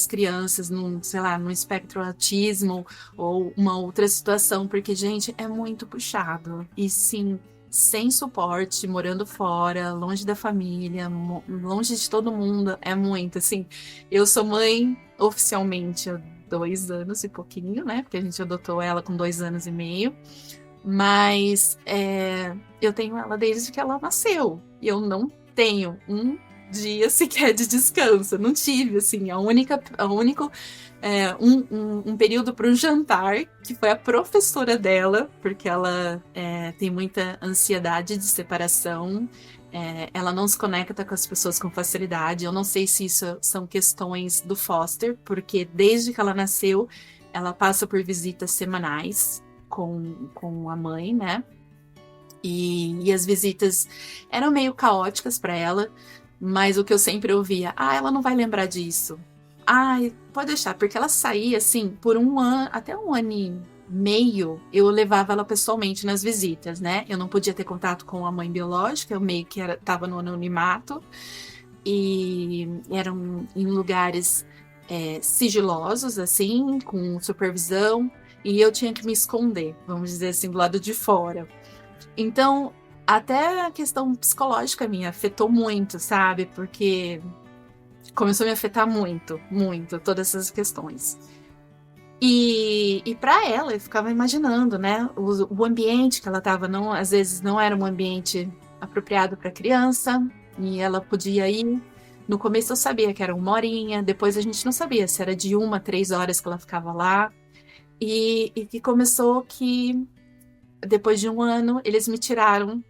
crianças sei lá, num espectro autismo ou uma outra situação, porque, gente, é muito puxado. E sim, sem suporte, morando fora, longe da família, longe de todo mundo, é muito, assim. Eu sou mãe oficialmente há 2 anos e pouquinho, né? Porque a gente adotou ela com 2 anos e meio. Mas eu tenho ela desde que ela nasceu. E eu não tenho um dia sequer de descanso. Não tive, assim, um período para um jantar, que foi a professora dela, porque ela tem muita ansiedade de separação. Ela não se conecta com as pessoas com facilidade. Eu não sei se isso são questões do foster, porque desde que ela nasceu, ela passa por visitas semanais com a mãe, né? E as visitas eram meio caóticas para ela, mas o que eu sempre ouvia, ela não vai lembrar disso. Pode deixar, porque ela saía assim por 1 ano, até 1 ano e meio, eu levava ela pessoalmente nas visitas, né? Eu não podia ter contato com a mãe biológica, eu meio que tava no anonimato, e eram em lugares sigilosos, assim, com supervisão, e eu tinha que me esconder, vamos dizer assim, do lado de fora. Então, até a questão psicológica minha afetou muito, sabe? Porque começou a me afetar muito, muito, todas essas questões. E para ela, eu ficava imaginando, né? O ambiente que ela estava, às vezes não era um ambiente apropriado para criança, e ela podia ir. No começo eu sabia que era 1 horinha, depois a gente não sabia se era de 1 a 3 horas que ela ficava lá. E que começou que, depois de 1 ano, eles me tiraram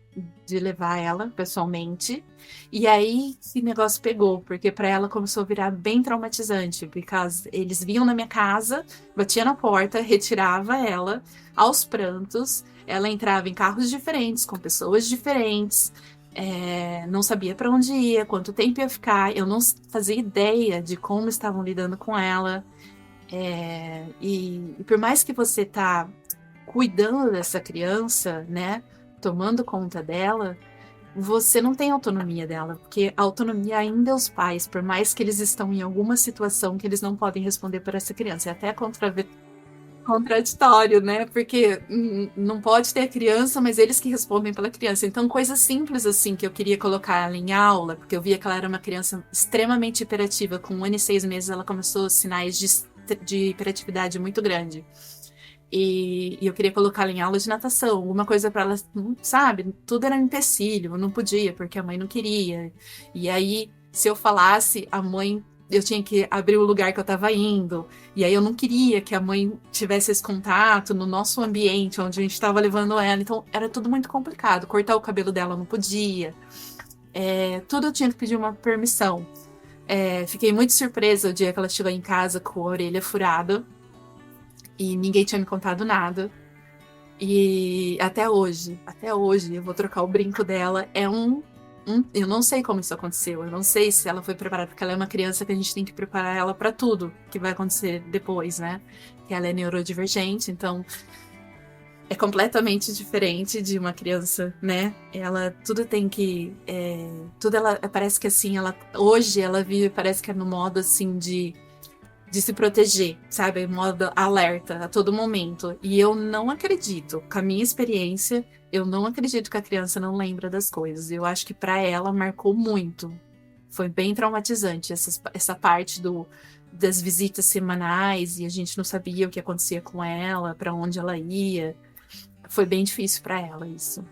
de levar ela pessoalmente. E aí que negócio pegou, porque para ela começou a virar bem traumatizante, porque eles vinham na minha casa, batia na porta, retirava ela aos prantos, ela entrava em carros diferentes, com pessoas diferentes, não sabia para onde ia, quanto tempo ia ficar, eu não fazia ideia de como estavam lidando com ela. E por mais que você tá cuidando dessa criança, né, tomando conta dela, você não tem autonomia dela, porque a autonomia ainda é os pais, por mais que eles estão em alguma situação que eles não podem responder por essa criança. É até contraditório, né? Porque não pode ter a criança, mas eles que respondem pela criança. Então, coisas simples assim que eu queria colocar ela em aula, porque eu via que ela era uma criança extremamente hiperativa. Com 1 ano e 6 meses, ela começou sinais de hiperatividade muito grande. E eu queria colocá-la em aula de natação, alguma coisa para ela, sabe? Tudo era um empecilho, eu não podia, porque a mãe não queria. E aí, se eu falasse, a mãe eu tinha que abrir o lugar que eu estava indo, e aí eu não queria que a mãe tivesse esse contato no nosso ambiente, onde a gente estava levando ela, então era tudo muito complicado. Cortar o cabelo dela eu não podia, tudo eu tinha que pedir uma permissão. Fiquei muito surpresa o dia que ela chegou em casa com a orelha furada, e ninguém tinha me contado nada. E até hoje, eu vou trocar o brinco dela. Eu não sei como isso aconteceu. Eu não sei se ela foi preparada, porque ela é uma criança que a gente tem que preparar ela para tudo que vai acontecer depois, né? Que ela é neurodivergente, então é completamente diferente de uma criança, né? Ela tudo tem que, tudo ela parece que assim, hoje ela vive, parece que é no modo assim de se proteger, sabe? Modo alerta a todo momento. E eu não acredito, com a minha experiência, eu não acredito que a criança não lembra das coisas. Eu acho que para ela marcou muito. Foi bem traumatizante essa parte das visitas semanais e a gente não sabia o que acontecia com ela, para onde ela ia. Foi bem difícil para ela isso.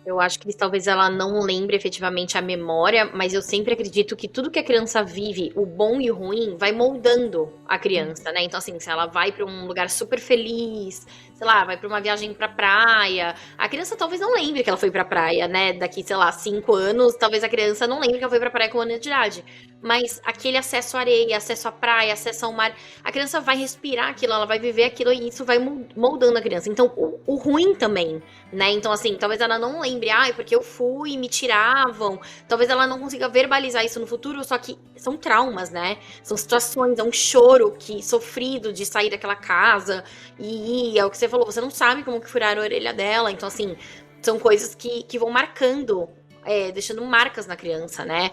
Eu acho que talvez ela não lembre efetivamente a memória, mas eu sempre acredito que tudo que a criança vive, o bom e o ruim, vai moldando a criança, né? Então, assim, se ela vai pra um lugar super feliz, sei lá, vai pra uma viagem pra praia, a criança talvez não lembre que ela foi pra praia, né? Daqui, sei lá, 5 anos, talvez a criança não lembre que ela foi pra praia com 1 ano de idade. Mas aquele acesso à areia, acesso à praia, acesso ao mar, a criança vai respirar aquilo, ela vai viver aquilo e isso vai moldando a criança. Então, o ruim também, né? Então, assim, talvez ela não lembre, porque eu fui, me tiravam. Talvez ela não consiga verbalizar isso no futuro, só que são traumas, né? São situações, é um choro sofrido de sair daquela casa. E é o que você falou, você não sabe como que furaram a orelha dela. Então, assim, são coisas que vão marcando, deixando marcas na criança, né?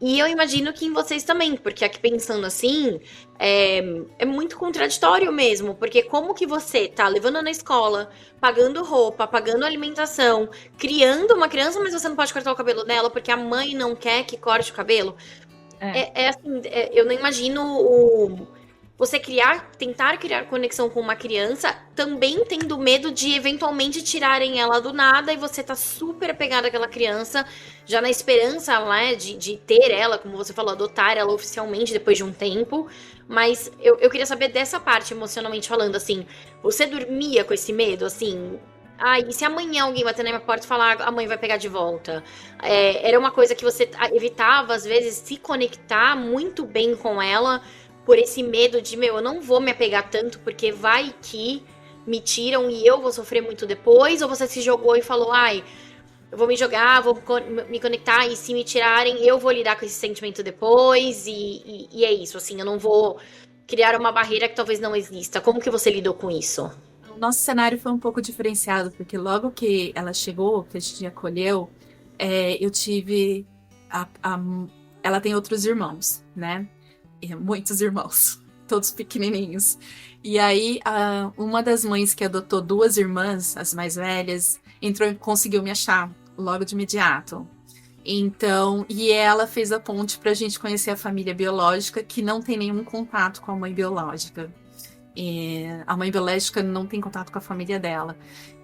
E eu imagino que em vocês também, porque aqui pensando assim, é muito contraditório mesmo, porque como que você tá levando na escola, pagando roupa, pagando alimentação, criando uma criança, mas você não pode cortar o cabelo dela porque a mãe não quer que corte o cabelo? Assim, eu não imagino você tentar criar conexão com uma criança, também tendo medo de eventualmente tirarem ela do nada e você tá super apegado àquela criança, já na esperança, né, de ter ela, como você falou, adotar ela oficialmente depois de um tempo. Mas eu queria saber dessa parte, emocionalmente falando, assim, você dormia com esse medo, assim? E se amanhã alguém bater na minha porta e falar, a mãe vai pegar de volta? Era uma coisa que você evitava, às vezes, se conectar muito bem com ela, por esse medo de, eu não vou me apegar tanto, porque vai que me tiram e eu vou sofrer muito depois? Ou você se jogou e falou, eu vou me jogar, vou me conectar, e se me tirarem, eu vou lidar com esse sentimento depois, e é isso, assim, eu não vou criar uma barreira que talvez não exista. Como que você lidou com isso? O nosso cenário foi um pouco diferenciado, porque logo que ela chegou, que a gente acolheu, eu tive... ela tem outros irmãos, né? Muitos irmãos, todos pequenininhos. E aí, uma das mães que adotou 2 irmãs, as mais velhas, conseguiu me achar logo de imediato. Então, e ela fez a ponte pra gente conhecer a família biológica, que não tem nenhum contato com a mãe biológica. A mãe biológica não tem contato com a família dela.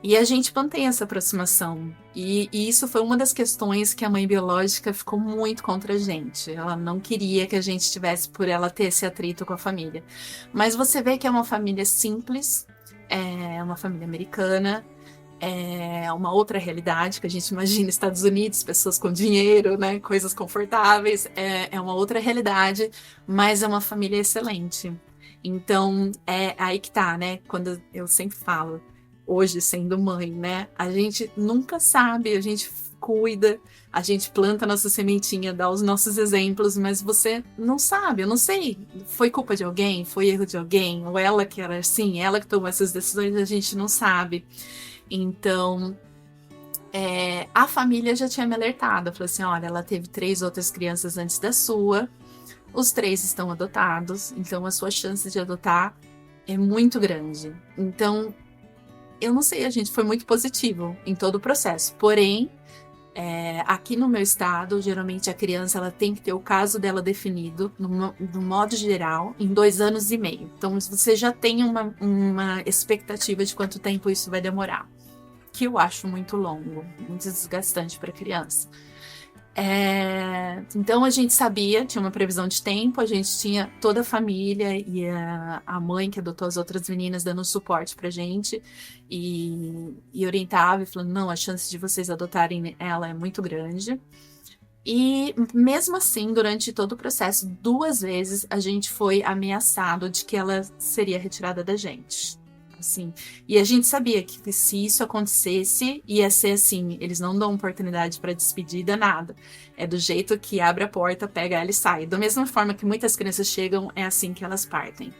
E a gente mantém essa aproximação. E isso foi uma das questões que a mãe biológica ficou muito contra a gente. Ela não queria que a gente tivesse, por ela ter esse atrito com a família. Mas você vê que é uma família simples, é uma família americana, é uma outra realidade que a gente imagina Estados Unidos, pessoas com dinheiro, né, coisas confortáveis. É uma outra realidade, mas é uma família excelente. Então, é aí que tá, né? Quando eu sempre falo, hoje sendo mãe, né? A gente nunca sabe, a gente cuida, a gente planta nossa sementinha, dá os nossos exemplos, mas você não sabe, eu não sei. Foi culpa de alguém? Foi erro de alguém? Ou ela que era assim, ela que tomou essas decisões, a gente não sabe. Então, a família já tinha me alertado. Falou assim, olha, ela teve 3 outras crianças antes da sua, os 3 estão adotados, então a sua chance de adotar é muito grande. Então, eu não sei, a gente foi muito positivo em todo o processo. Porém, aqui no meu estado, geralmente a criança ela tem que ter o caso dela definido, no modo geral, em 2 anos e meio. Então, você já tem uma expectativa de quanto tempo isso vai demorar, que eu acho muito longo, muito desgastante para a criança. Então a gente sabia, tinha uma previsão de tempo, a gente tinha toda a família e a mãe que adotou as outras meninas dando suporte pra gente e orientava e falando, não, a chance de vocês adotarem ela é muito grande. E mesmo assim, durante todo o processo, 2 vezes a gente foi ameaçado de que ela seria retirada da gente. Assim, e a gente sabia que se isso acontecesse, ia ser assim, eles não dão oportunidade para despedida, nada. É do jeito que abre a porta, pega ela e sai. Da mesma forma que muitas crianças chegam, é assim que elas partem.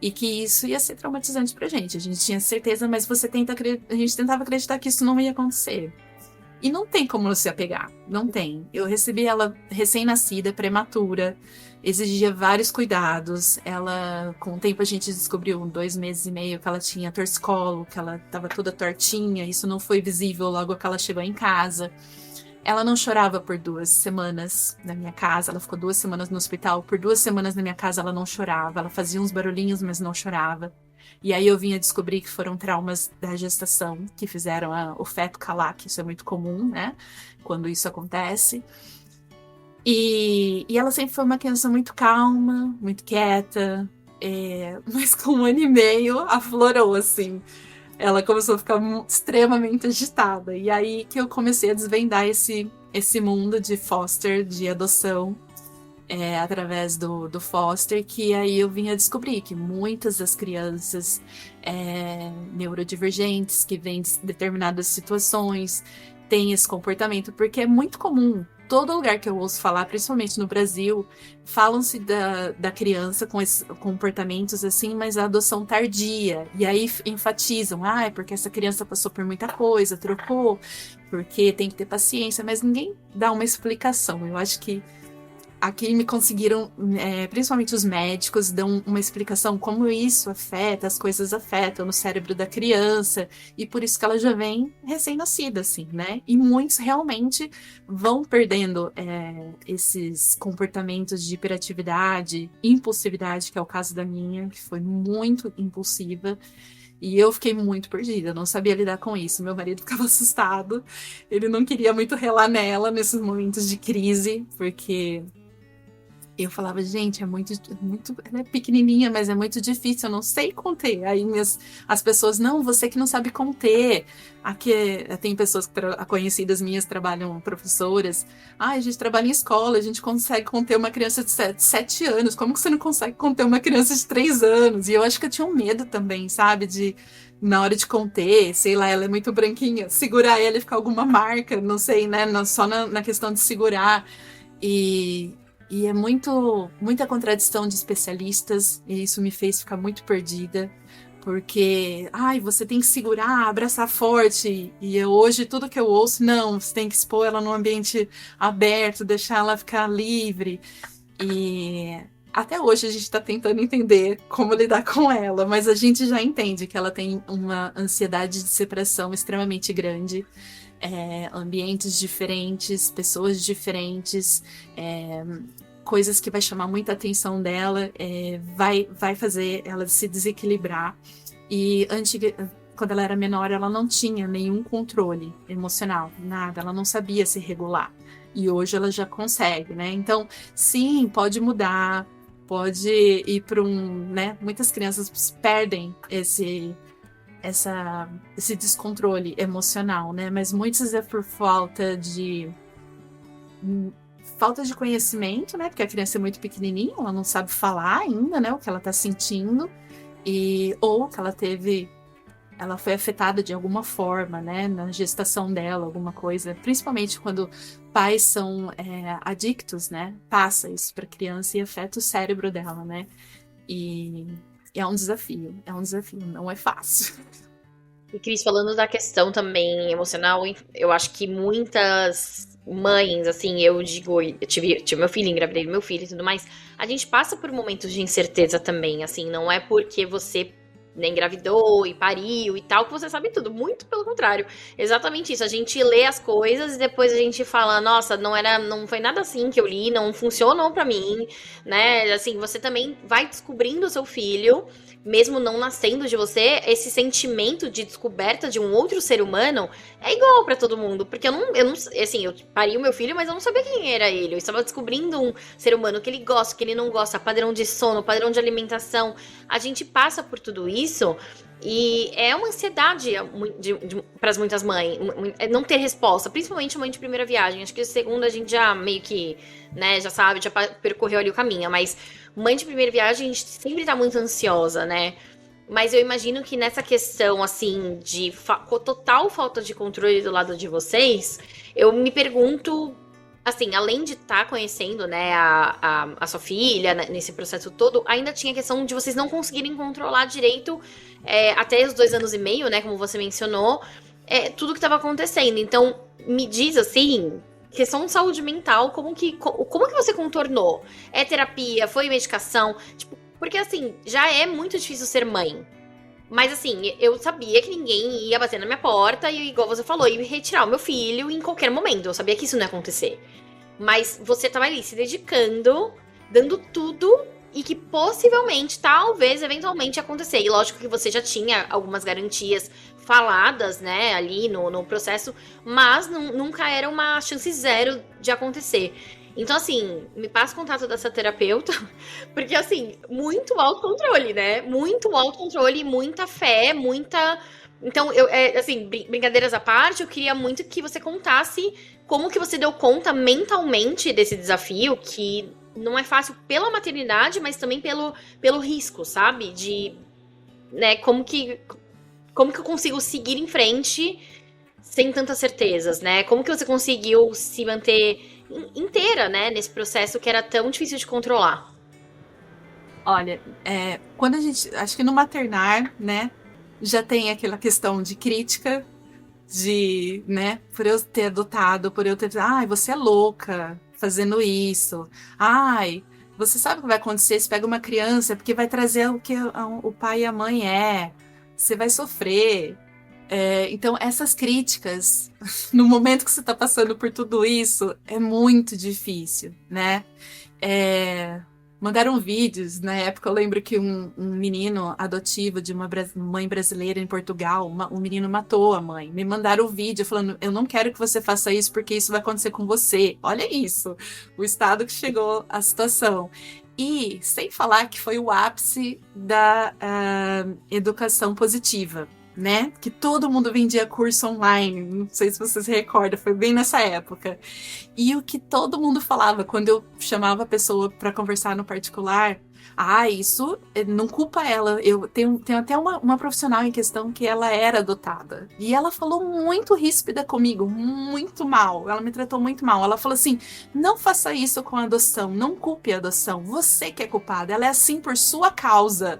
E que isso ia ser traumatizante pra gente. A gente tinha certeza, mas a gente tentava acreditar que isso não ia acontecer. E não tem como se apegar, não tem. Eu recebi ela recém-nascida, prematura, exigia vários cuidados. Ela, com o tempo a gente descobriu, 2 meses e meio, que ela tinha torcicolo, que ela estava toda tortinha. Isso não foi visível logo que ela chegou em casa. Ela não chorava por 2 semanas na minha casa. Ela ficou 2 semanas no hospital. Por 2 semanas na minha casa ela não chorava. Ela fazia uns barulhinhos, mas não chorava. E aí eu vim a descobrir que foram traumas da gestação que fizeram o feto calar, que isso é muito comum, né? Quando isso acontece. E ela sempre foi uma criança muito calma, muito quieta, mas com 1 ano e meio aflorou, assim. Ela começou a ficar extremamente agitada. E aí que eu comecei a desvendar esse mundo de foster, de adoção, através do foster, que aí eu vim a descobrir que muitas das crianças neurodivergentes que vêm de determinadas situações têm esse comportamento, porque é muito comum. Todo lugar que eu ouço falar, principalmente no Brasil, falam-se da criança com esses comportamentos assim, mas a adoção tardia. E aí enfatizam, é porque essa criança passou por muita coisa, trocou, porque tem que ter paciência, mas ninguém dá uma explicação. Eu acho que aqui me conseguiram, principalmente os médicos, dão uma explicação como isso afeta, as coisas afetam no cérebro da criança, e por isso que ela já vem recém-nascida, assim, né? E muitos realmente vão perdendo esses comportamentos de hiperatividade, impulsividade, que é o caso da minha, que foi muito impulsiva. E eu fiquei muito perdida, não sabia lidar com isso. Meu marido ficava assustado, ele não queria muito relar nela nesses momentos de crise, porque eu falava, gente, ela é pequenininha, mas é muito difícil, eu não sei conter. Aí as pessoas, não, você que não sabe conter. Aqui tem pessoas conhecidas minhas, trabalham professoras. A gente trabalha em escola, a gente consegue conter uma criança de 7 anos. Como que você não consegue conter uma criança de 3 anos? E eu acho que eu tinha um medo também, sabe, na hora de conter, sei lá, ela é muito branquinha, segurar ela e ficar alguma marca, não sei, né, só na questão de segurar. E é muita contradição de especialistas, e isso me fez ficar muito perdida, porque, você tem que segurar, abraçar forte, e hoje tudo que eu ouço, não, você tem que expor ela num ambiente aberto, deixar ela ficar livre, e até hoje a gente está tentando entender como lidar com ela, mas a gente já entende que ela tem uma ansiedade de separação extremamente grande, ambientes diferentes, pessoas diferentes, coisas que vai chamar muita atenção dela, vai fazer ela se desequilibrar. E quando ela era menor, ela não tinha nenhum controle emocional, nada, ela não sabia se regular. E hoje ela já consegue, né? Então, sim, pode mudar, pode ir para né? Muitas crianças perdem esse descontrole emocional, né? Mas muitas é por falta de conhecimento, né? Porque a criança é muito pequenininha, ela não sabe falar ainda, né? O que ela tá sentindo, ou que ela foi afetada de alguma forma, né? Na gestação dela, alguma coisa. Principalmente quando pais são adictos, né? Passa isso pra criança e afeta o cérebro dela, né? E é um desafio, não é fácil. E Cris, falando da questão também emocional, eu acho que muitas mães, assim, eu digo, eu tive meu filho, engravidei meu filho e tudo mais, a gente passa por momentos de incerteza também, assim, não é porque você né, engravidou e pariu e tal, que você sabe tudo. Muito pelo contrário. Exatamente isso. A gente lê as coisas e depois a gente fala, nossa, não foi nada assim que eu li, não funcionou pra mim, né? Assim, você também vai descobrindo o seu filho, mesmo não nascendo de você, esse sentimento de descoberta de um outro ser humano é igual pra todo mundo, porque eu não, assim, eu pari o meu filho, mas eu não sabia quem era ele. Eu estava descobrindo um ser humano que ele gosta, que ele não gosta, padrão de sono, padrão de alimentação. A gente passa por tudo isso e é uma ansiedade para muitas mães, não ter resposta, principalmente mãe de primeira viagem. Acho que a segunda a gente já meio que, né, já sabe, já percorreu ali o caminho, mas mãe de primeira viagem a gente sempre tá muito ansiosa, né? Mas eu imagino que nessa questão, assim, de total falta de controle do lado de vocês, eu me pergunto, assim, além de estar conhecendo, né, a sua filha nesse processo todo, ainda tinha a questão de vocês não conseguirem controlar direito, até os 2 anos e meio, né, como você mencionou, tudo que estava acontecendo. Então, me diz, assim, questão de saúde mental, como que você contornou? É terapia? Foi medicação? Tipo, porque, assim, já é muito difícil ser mãe. Mas, assim, eu sabia que ninguém ia bater na minha porta e, igual você falou, ia retirar o meu filho em qualquer momento. Eu sabia que isso não ia acontecer. Mas você tava ali se dedicando, dando tudo e que possivelmente, talvez, eventualmente acontecer. E lógico que você já tinha algumas garantias faladas, né, ali no processo, mas nunca era uma chance zero de acontecer. Então, assim, me passa o contato dessa terapeuta, porque, assim, muito autocontrole, né? Muito autocontrole, muita fé, muita. Então, assim, brincadeiras à parte, eu queria muito que você contasse como que você deu conta mentalmente desse desafio, que não é fácil pela maternidade, mas também pelo risco, sabe? De, né, como que eu consigo seguir em frente sem tantas certezas, né? Como que você conseguiu se manter inteira, né, nesse processo que era tão difícil de controlar? Olha, quando a gente, acho que no maternar, né, já tem aquela questão de crítica, de, né, por eu ter adotado, por eu ter, ai, você é louca fazendo isso, ai, você sabe o que vai acontecer se pega uma criança, porque vai trazer o que o pai e a mãe você vai sofrer. Então, essas críticas, no momento que você está passando por tudo isso, é muito difícil, né? Mandaram vídeos, na época eu lembro que um menino adotivo de uma mãe brasileira em Portugal, um menino matou a mãe. Me mandaram o vídeo falando, eu não quero que você faça isso porque isso vai acontecer com você. Olha isso, o estado que chegou a situação. E sem falar que foi o ápice da educação positiva, né? Que todo mundo vendia curso online, não sei se você se recorda, foi bem nessa época. E o que todo mundo falava quando eu chamava a pessoa para conversar no particular, isso não culpa ela. Eu tenho até uma profissional em questão que ela era adotada. E ela falou muito ríspida comigo, muito mal. Ela me tratou muito mal. Ela falou assim: não faça isso com a adoção, não culpe a adoção. Você que é culpada, ela é assim por sua causa.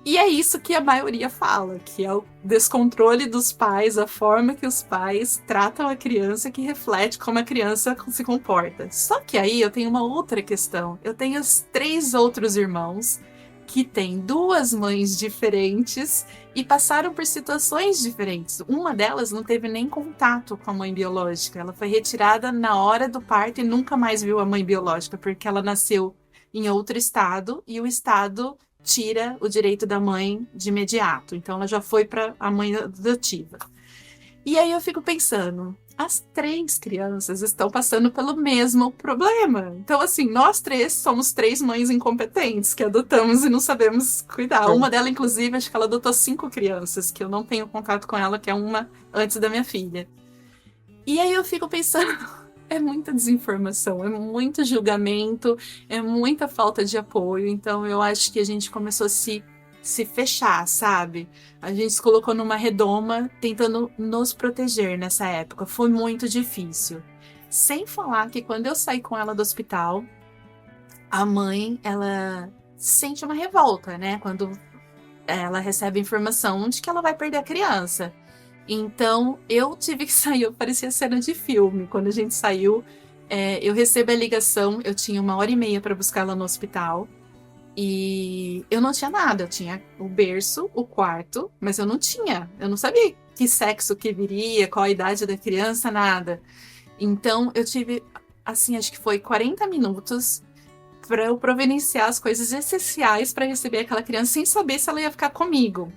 E é isso que a maioria fala, que é o descontrole dos pais, a forma que os pais tratam a criança que reflete como a criança se comporta. Só que aí eu tenho uma outra questão. Eu tenho os 3 outros irmãos que têm 2 mães diferentes e passaram por situações diferentes. Uma delas não teve nem contato com a mãe biológica. Ela foi retirada na hora do parto e nunca mais viu a mãe biológica, porque ela nasceu em outro estado e o estado tira o direito da mãe de imediato. Então ela já foi para a mãe adotiva. E aí eu fico pensando, as 3 crianças estão passando pelo mesmo problema. Então, assim, nós 3 somos 3 mães incompetentes que adotamos e não sabemos cuidar. Uma delas, inclusive, acho que ela adotou 5 crianças, que eu não tenho contato com ela, que é uma antes da minha filha. E aí eu fico pensando, é muita desinformação, é muito julgamento, é muita falta de apoio. Então eu acho que a gente começou a se fechar, sabe? A gente se colocou numa redoma tentando nos proteger nessa época. Foi muito difícil. Sem falar que quando eu saí com ela do hospital, a mãe, ela sente uma revolta, né? Quando ela recebe a informação de que ela vai perder a criança. Então, eu tive que sair, parecia cena de filme. Quando a gente saiu, eu recebo a ligação, eu tinha 1h30 para buscar ela no hospital. E eu não tinha nada, eu tinha o berço, o quarto, mas eu não sabia que sexo que viria, qual a idade da criança, nada. Então eu tive, assim, acho que foi 40 minutos para eu providenciar as coisas essenciais para receber aquela criança sem saber se ela ia ficar comigo.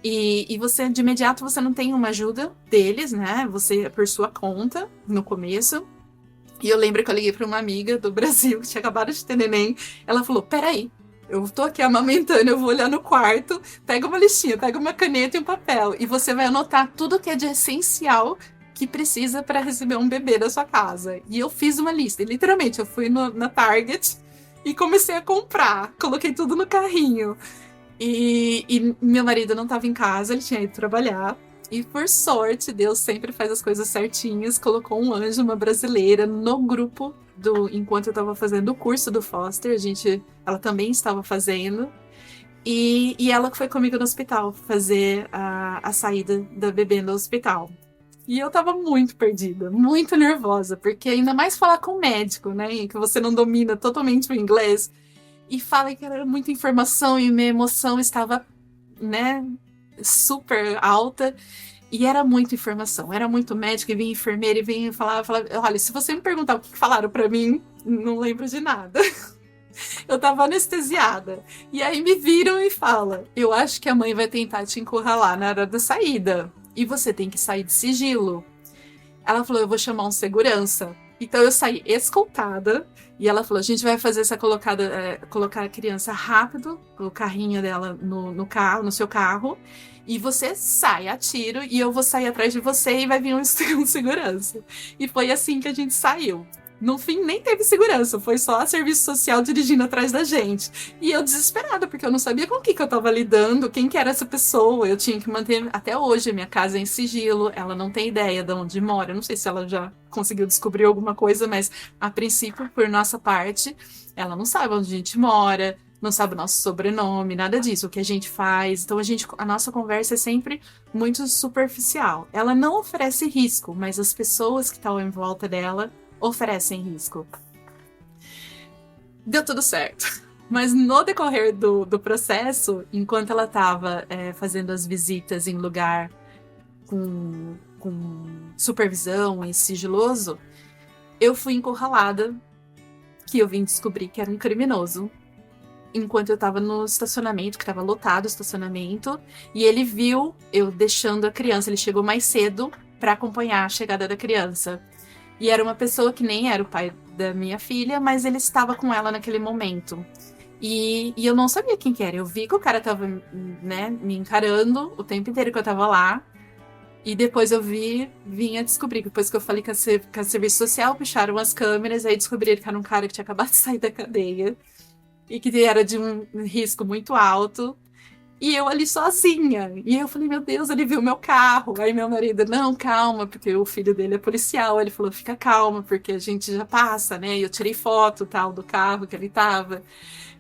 E você, de imediato, você não tem uma ajuda deles, né? Você é por sua conta, no começo. E eu lembro que eu liguei para uma amiga do Brasil que tinha acabado de ter neném. Ela falou, peraí, eu tô aqui amamentando, eu vou olhar no quarto, pega uma listinha, pega uma caneta e um papel. E você vai anotar tudo que é de essencial que precisa para receber um bebê da sua casa. E eu fiz uma lista. E, literalmente, eu fui na Target e comecei a comprar. Coloquei tudo no carrinho. E meu marido não estava em casa, ele tinha ido trabalhar. E por sorte, Deus sempre faz as coisas certinhas. Colocou um anjo, uma brasileira, no grupo enquanto eu estava fazendo o curso do Foster. Ela também estava fazendo. E ela que foi comigo no hospital fazer a saída da bebê no hospital. E eu tava muito perdida, muito nervosa, porque ainda mais falar com o médico, né? Que você não domina totalmente o inglês. E fala que era muita informação e minha emoção estava, né, super alta. E era muita informação, era muito médico, e vinha enfermeira e vinha falar, olha, se você me perguntar o que falaram pra mim, não lembro de nada. Eu tava anestesiada. E aí me viram e falam, eu acho que a mãe vai tentar te encurralar na hora da saída. E você tem que sair de sigilo. Ela falou, eu vou chamar um segurança. Então eu saí escoltada. E ela falou, a gente vai fazer essa colocar a criança rápido, o carrinho dela no carro, no seu carro. E você sai a tiro e eu vou sair atrás de você e vai vir um segurança. E foi assim que a gente saiu. No fim, nem teve segurança, foi só a serviço social dirigindo atrás da gente. E eu desesperada, porque eu não sabia com o que eu tava lidando, quem que era essa pessoa. Eu tinha que manter, até hoje, a minha casa é em sigilo, ela não tem ideia de onde mora. Eu não sei se ela já conseguiu descobrir alguma coisa, mas a princípio, por nossa parte, ela não sabe onde a gente mora, não sabe o nosso sobrenome, nada disso, o que a gente faz. Então a nossa conversa é sempre muito superficial. Ela não oferece risco, mas as pessoas que estão em volta dela oferecem risco. Deu tudo certo. Mas no decorrer do processo, enquanto ela estava fazendo as visitas em lugar com supervisão e sigiloso, eu fui encurralada, que eu vim descobrir que era um criminoso, enquanto eu estava no estacionamento, que estava lotado o estacionamento, e ele viu eu deixando a criança. Ele chegou mais cedo para acompanhar a chegada da criança. E era uma pessoa que nem era o pai da minha filha, mas ele estava com ela naquele momento. E eu não sabia quem que era. Eu vi que o cara tava, né, me encarando o tempo inteiro que eu tava lá. E depois eu vinha descobrir. Depois que eu falei com a serviço social, puxaram as câmeras, aí descobriram que era um cara que tinha acabado de sair da cadeia. E que era de um risco muito alto. E eu ali sozinha. E eu falei, meu Deus, ele viu meu carro. Aí meu marido, não, calma, porque o filho dele é policial. Ele falou, fica calma, porque a gente já passa, né? E eu tirei foto, tal, do carro que ele tava.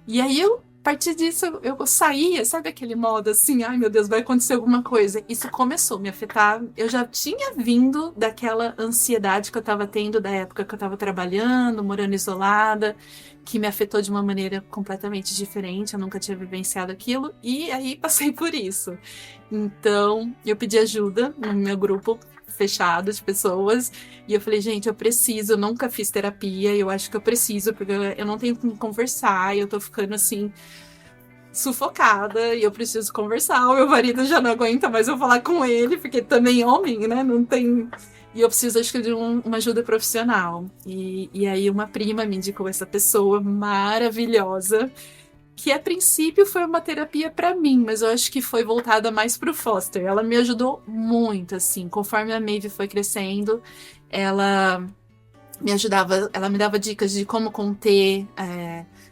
E aí a partir disso, eu saía, sabe aquele modo assim, ai meu Deus, vai acontecer alguma coisa. Isso começou a me afetar. Eu já tinha vindo daquela ansiedade que eu tava tendo da época que eu tava trabalhando, morando isolada, que me afetou de uma maneira completamente diferente. Eu nunca tinha vivenciado aquilo. E aí passei por isso. Então, eu pedi ajuda no meu grupo fechado de pessoas, e eu falei, gente, eu nunca fiz terapia, eu acho que eu preciso, porque eu não tenho com conversar, e eu tô ficando assim, sufocada, e eu preciso conversar, o meu marido já não aguenta mais eu falar com ele, porque também é homem, né, não tem... E eu preciso, acho que, de uma ajuda profissional. E aí uma prima me indicou essa pessoa maravilhosa, que a princípio foi uma terapia para mim, mas eu acho que foi voltada mais pro Foster. Ela me ajudou muito, assim, conforme a Maeve foi crescendo, ela me ajudava, ela me dava dicas de como conter,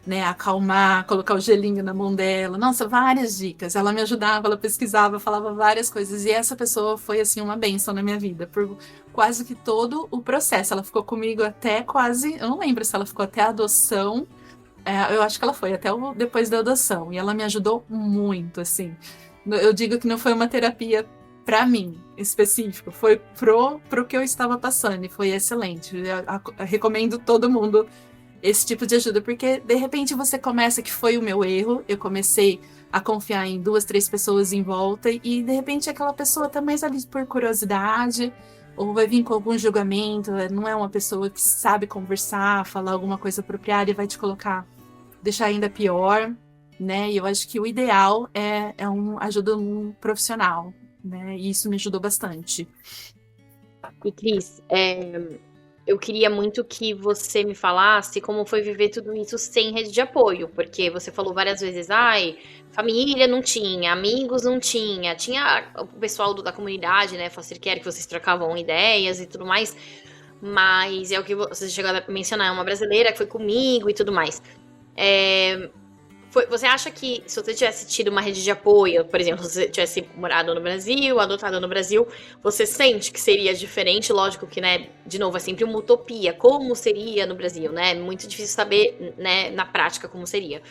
né, acalmar, colocar o gelinho na mão dela, nossa, várias dicas. Ela me ajudava, ela pesquisava, falava várias coisas, e essa pessoa foi, assim, uma bênção na minha vida, por quase que todo o processo. Ela ficou comigo até quase, eu não lembro se ela ficou até a adoção. Eu acho que ela foi até depois da adoção. E ela me ajudou muito, assim. Eu digo que não foi uma terapia pra mim, específico. Foi pro que eu estava passando. E foi excelente. Eu recomendo todo mundo esse tipo de ajuda, porque de repente você começa, que foi o meu erro, eu comecei a confiar em 2, 3 pessoas em volta e de repente aquela pessoa tá mais ali por curiosidade ou vai vir com algum julgamento, não é uma pessoa que sabe conversar, falar alguma coisa apropriada e vai te deixar ainda pior, né? E eu acho que o ideal é ajuda um profissional, né? E isso me ajudou bastante. E Cris, eu queria muito que você me falasse como foi viver tudo isso sem rede de apoio, porque você falou várias vezes, ai, família não tinha, amigos não tinha, tinha o pessoal da comunidade, né, foster care, que vocês trocavam ideias e tudo mais, mas é o que você chegou a mencionar, é uma brasileira que foi comigo e tudo mais. Você acha que se você tivesse tido uma rede de apoio, por exemplo, se você tivesse morado no Brasil, adotado no Brasil, você sente que seria diferente? Lógico que, né, de novo, é sempre uma utopia. Como seria no Brasil, né? É muito difícil saber, né, na prática como seria.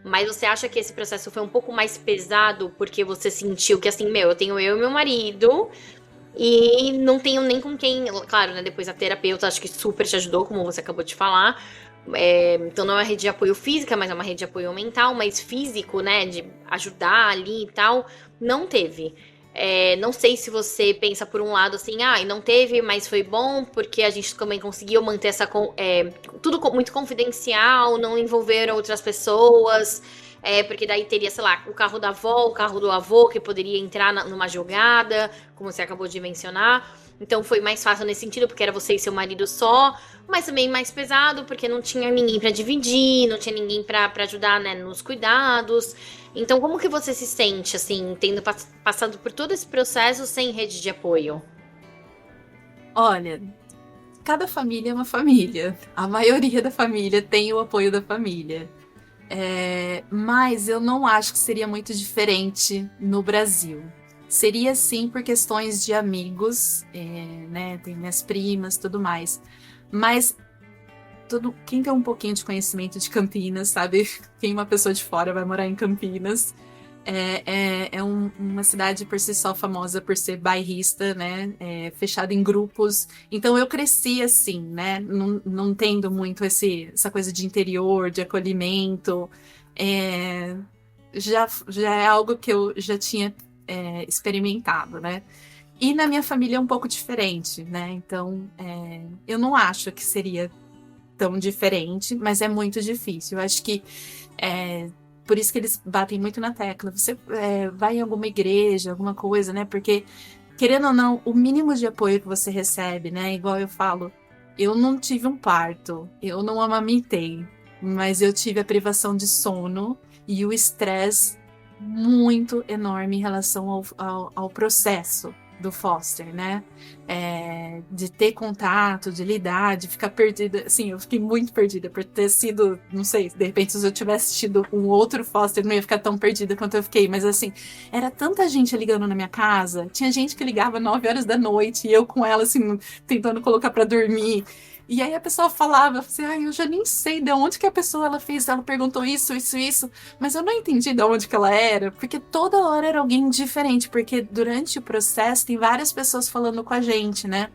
Mas você acha que esse processo foi um pouco mais pesado porque você sentiu que, assim, eu tenho eu e meu marido e não tenho nem com quem. Claro, né? Depois a terapeuta acho que super te ajudou, como você acabou de falar. Então não é uma rede de apoio física, mas é uma rede de apoio mental, mas físico, né? De ajudar ali e tal, não teve. Não sei se você pensa por um lado assim, e não teve, mas foi bom, porque a gente também conseguiu manter tudo muito confidencial, não envolver outras pessoas. Porque daí teria, sei lá, o carro da avó, o carro do avô, que poderia entrar numa jogada, como você acabou de mencionar. Então foi mais fácil nesse sentido, porque era você e seu marido só, mas também mais pesado, porque não tinha ninguém pra dividir, não tinha ninguém pra ajudar, né, nos cuidados. Então, como que você se sente, assim, tendo passado por todo esse processo sem rede de apoio? Olha, cada família é uma família. A maioria da família tem o apoio da família. Mas eu não acho que seria muito diferente no Brasil. Seria sim por questões de amigos, né? Tem minhas primas, tudo mais. Mas quem tem um pouquinho de conhecimento de Campinas, sabe? Quem uma pessoa de fora vai morar em Campinas. Uma cidade por si só famosa por ser bairrista, né? Fechada em grupos. Então eu cresci assim, né? Não tendo muito essa coisa de interior, de acolhimento. Já é algo que eu já tinha experimentado, né? E na minha família é um pouco diferente, né? Então eu não acho que seria tão diferente, mas é muito difícil. Eu acho que por isso que eles batem muito na tecla. Você vai em alguma igreja, alguma coisa, né? Porque, querendo ou não, o mínimo de apoio que você recebe, né? Igual eu falo, eu não tive um parto, eu não amamentei, mas eu tive a privação de sono e o estresse muito enorme em relação ao processo do foster, né? De ter contato, de lidar, de ficar perdida. Assim, eu fiquei muito perdida por ter sido, não sei, de repente se eu tivesse tido um outro foster, não ia ficar tão perdida quanto eu fiquei, mas assim, era tanta gente ligando na minha casa, tinha gente que ligava 9 horas da noite e eu com ela, assim, tentando colocar pra dormir. E aí a pessoa falava, assim, eu já nem sei de onde que a pessoa ela perguntou isso, mas eu não entendi de onde que ela era, porque toda hora era alguém diferente, porque durante o processo tem várias pessoas falando com a gente, né?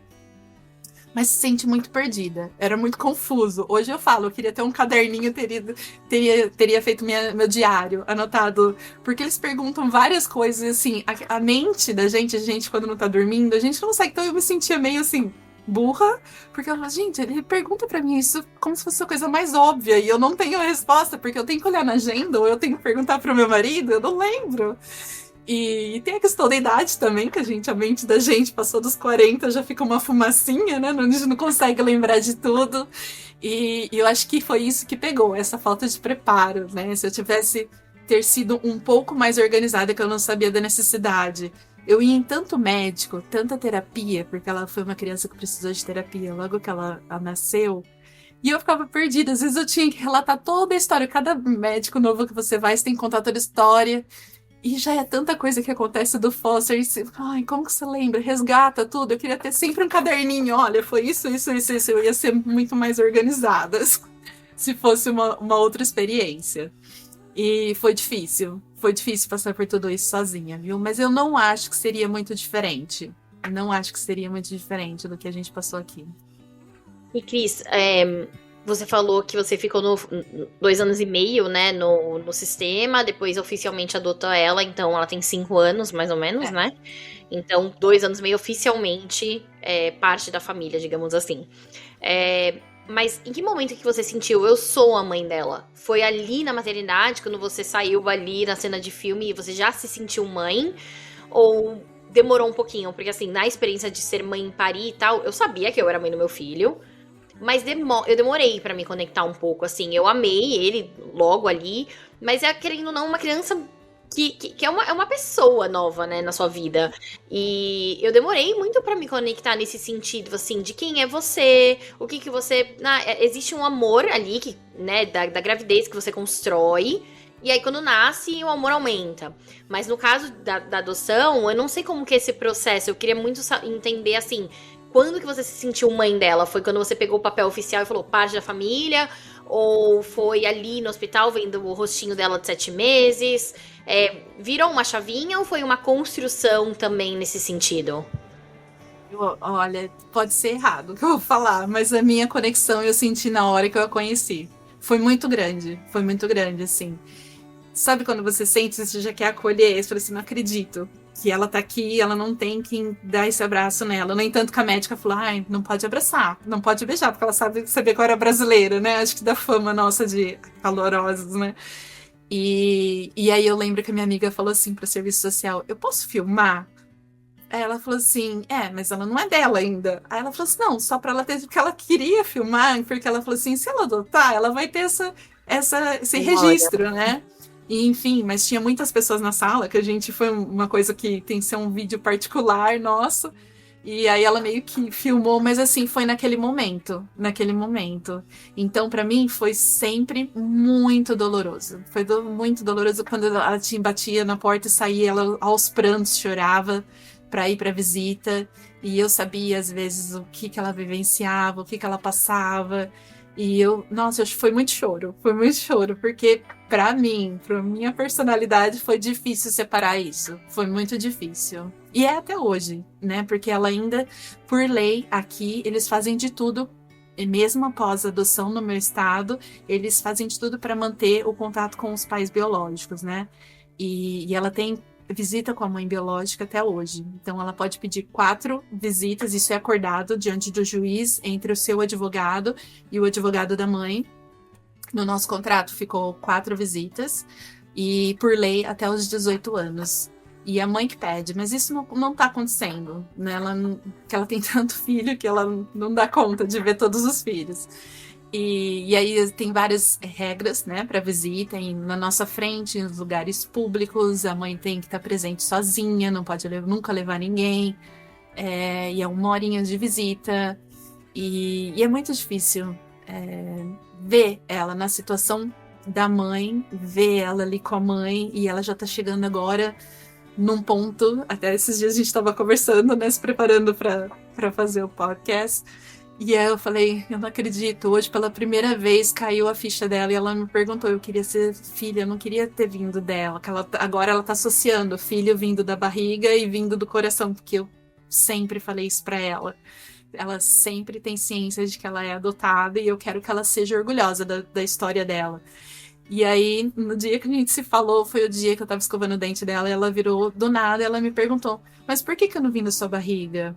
Mas se sente muito perdida, era muito confuso. Hoje eu falo, eu queria ter um caderninho, teria feito meu diário, anotado, porque eles perguntam várias coisas, assim, a mente da gente, a gente quando não tá dormindo, a gente não consegue, então eu me sentia meio assim, burra, porque eu falo, gente, ele pergunta pra mim isso como se fosse a coisa mais óbvia e eu não tenho a resposta, porque eu tenho que olhar na agenda ou eu tenho que perguntar pro meu marido, eu não lembro. E tem a questão da idade também, que a mente da gente passou dos 40, já fica uma fumacinha, né? A gente não consegue lembrar de tudo. E eu acho que foi isso que pegou, essa falta de preparo, né? Se eu tivesse ter sido um pouco mais organizada, que eu não sabia da necessidade. Eu ia em tanto médico, tanta terapia, porque ela foi uma criança que precisou de terapia logo que ela nasceu. E eu ficava perdida. Às vezes eu tinha que relatar toda a história. Cada médico novo que você vai, você tem que contar toda a história. E já é tanta coisa que acontece do foster. Ai, como que você lembra? Resgata tudo. Eu queria ter sempre um caderninho. Olha, foi isso. Eu ia ser muito mais organizada se fosse uma outra experiência. E foi difícil. Foi difícil passar por tudo isso sozinha, viu? Mas eu não acho que seria muito diferente. Não acho que seria muito diferente do que a gente passou aqui. E Cris, Você falou que você ficou 2 anos e meio, né, no sistema, depois oficialmente adotou ela, então ela tem 5 anos, mais ou menos, né? Então, 2 anos e meio oficialmente parte da família, digamos assim. Mas em que momento que você sentiu, eu sou a mãe dela? Foi ali na maternidade, quando você saiu ali na cena de filme e você já se sentiu mãe? Ou demorou um pouquinho? Porque assim, na experiência de ser mãe em Paris e tal, eu sabia que eu era mãe do meu filho. Mas eu demorei pra me conectar um pouco, assim. Eu amei ele logo ali, mas querendo ou não, uma criança que é uma pessoa nova, né, na sua vida. E eu demorei muito pra me conectar nesse sentido, assim, de quem é você, o que você. Existe um amor ali, né, da gravidez que você constrói. E aí, quando nasce, o amor aumenta. Mas no caso da adoção, eu não sei como que é esse processo. Eu queria muito entender, assim, quando que você se sentiu mãe dela? Foi quando você pegou o papel oficial e falou parte da família? Ou foi ali no hospital vendo o rostinho dela de 7 meses? Virou uma chavinha ou foi uma construção também nesse sentido? Olha, pode ser errado o que eu vou falar, mas a minha conexão eu senti na hora que eu a conheci. Foi muito grande, assim. Sabe quando você sente, você já quer acolher, você fala assim, não acredito que ela tá aqui, ela não tem quem dar esse abraço nela. No entanto, que a médica falou, ai, não pode abraçar, não pode beijar, porque ela sabia que eu era brasileira, né? Acho que da fama nossa de calorosos, né? E aí eu lembro que a minha amiga falou assim pro serviço social, eu posso filmar? Aí ela falou assim, mas ela não é dela ainda. Aí ela falou assim, não, só pra ela ter, porque ela queria filmar, porque ela falou assim, se ela adotar, ela vai ter esse registro, né? E, enfim, mas tinha muitas pessoas na sala, que a gente foi uma coisa que tem que ser um vídeo particular nosso. E aí ela meio que filmou, mas assim, foi naquele momento. Então, pra mim, foi sempre muito doloroso. Foi muito doloroso quando ela te batia na porta e saía, ela aos prantos chorava pra ir pra visita. E eu sabia, às vezes, o que ela vivenciava, o que ela passava. E nossa, foi muito choro, porque pra mim, pra minha personalidade, foi difícil separar isso. Foi muito difícil. E é até hoje, né? Porque ela ainda, por lei, aqui, eles fazem de tudo, e mesmo após a adoção no meu estado, eles fazem de tudo para manter o contato com os pais biológicos, né? E ela tem visita com a mãe biológica até hoje. Então, ela pode pedir 4 visitas, isso é acordado diante do juiz entre o seu advogado e o advogado da mãe. No nosso contrato ficou 4 visitas e, por lei, até os 18 anos. E a mãe que pede, mas isso não tá acontecendo, né? Que ela tem tanto filho que ela não dá conta de ver todos os filhos. E aí tem várias regras, né, para visita, na nossa frente, nos lugares públicos, a mãe tem que estar presente sozinha, não pode nunca levar ninguém, e é 1 horinha de visita, e é muito difícil ver ela na situação da mãe, ver ela ali com a mãe, e ela já tá chegando agora num ponto, até esses dias a gente tava conversando, né, se preparando para fazer o podcast. E aí eu falei, eu não acredito, hoje pela primeira vez caiu a ficha dela e ela me perguntou, eu queria ser filha, eu não queria ter vindo dela, que agora ela tá associando filho vindo da barriga e vindo do coração, porque eu sempre falei isso pra ela. Ela sempre tem ciência de que ela é adotada e eu quero que ela seja orgulhosa da história dela. E aí, no dia que a gente se falou, foi o dia que eu tava escovando o dente dela e ela virou do nada e ela me perguntou, mas por que eu não vim da sua barriga?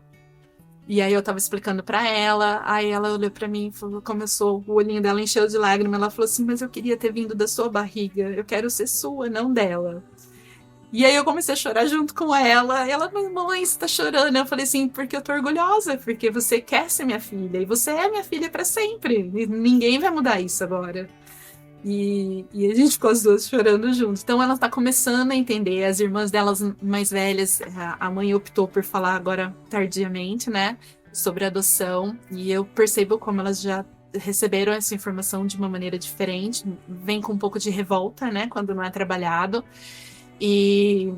E aí eu tava explicando pra ela, aí ela olhou pra mim e falou, começou, o olhinho dela encheu de lágrimas, ela falou assim, mas eu queria ter vindo da sua barriga, eu quero ser sua, não dela. E aí eu comecei a chorar junto com ela, e ela, mãe, você tá chorando? Eu falei assim, porque eu tô orgulhosa, porque você quer ser minha filha, e você é minha filha pra sempre, e ninguém vai mudar isso agora. E a gente ficou as duas chorando juntos. Então ela tá começando a entender. As irmãs delas mais velhas, a mãe optou por falar agora tardiamente, né? Sobre a adoção. E eu percebo como elas já receberam essa informação de uma maneira diferente. Vem com um pouco de revolta, né? Quando não é trabalhado. E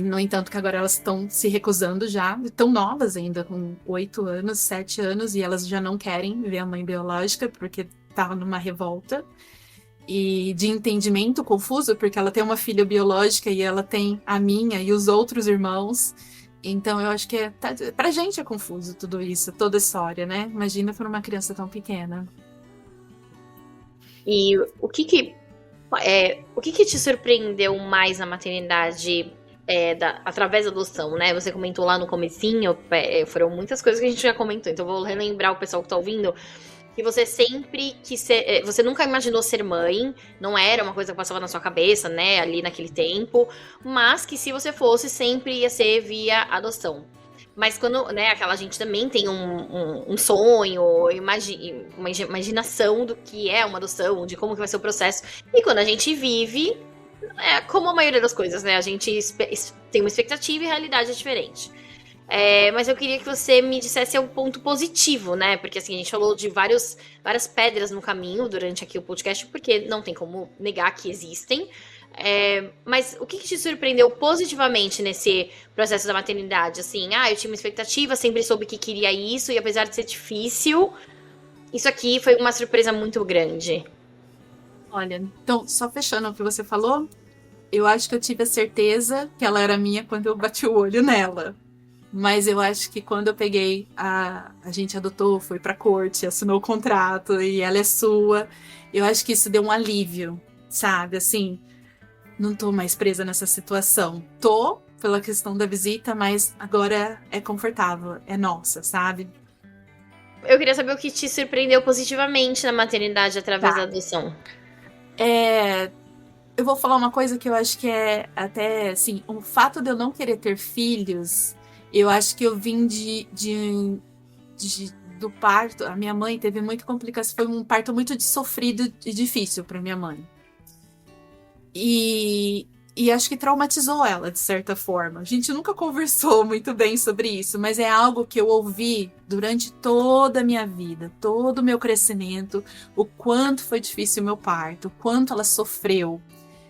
no entanto, que agora elas estão se recusando já, tão novas ainda, com 8 anos, 7 anos, e elas já não querem ver a mãe biológica, porque tá numa revolta e de entendimento confuso, porque ela tem uma filha biológica e ela tem a minha e os outros irmãos. Então eu acho que pra gente é confuso tudo isso, toda a história, né? Imagina para uma criança tão pequena. E o que que te surpreendeu mais na maternidade através da adoção, né? Você comentou lá no comecinho, foram muitas coisas que a gente já comentou, então vou relembrar o pessoal que tá ouvindo, que você sempre quis ser, você nunca imaginou ser mãe, não era uma coisa que passava na sua cabeça, né, ali naquele tempo, mas que se você fosse, sempre ia ser via adoção. Mas quando, né, aquela gente também tem um sonho, uma imaginação do que é uma adoção, de como que vai ser o processo. E quando a gente vive, como a maioria das coisas, né, a gente tem uma expectativa e a realidade é diferente. Mas eu queria que você me dissesse o ponto positivo, né? Porque assim, a gente falou de várias pedras no caminho durante aqui o podcast, porque não tem como negar que existem. Mas o que te surpreendeu positivamente nesse processo da maternidade? Assim, eu tinha uma expectativa, sempre soube que queria isso, e apesar de ser difícil, isso aqui foi uma surpresa muito grande. Olha, então, só fechando o que você falou, eu acho que eu tive a certeza que ela era minha quando eu bati o olho nela. Mas eu acho que quando eu peguei, a gente adotou, foi pra corte, assinou o contrato e ela é sua, eu acho que isso deu um alívio, sabe? Assim, não tô mais presa nessa situação. Tô, pela questão da visita, mas agora é confortável, é nossa, sabe? Eu queria saber o que te surpreendeu positivamente na maternidade através da adoção. Eu vou falar uma coisa que eu acho que é até, assim, o fato de eu não querer ter filhos, eu acho que eu vim do parto. A minha mãe teve muita complicação, foi um parto muito sofrido e difícil para minha mãe. E acho que traumatizou ela, de certa forma. A gente nunca conversou muito bem sobre isso, mas é algo que eu ouvi durante toda a minha vida, todo o meu crescimento, o quanto foi difícil o meu parto, o quanto ela sofreu.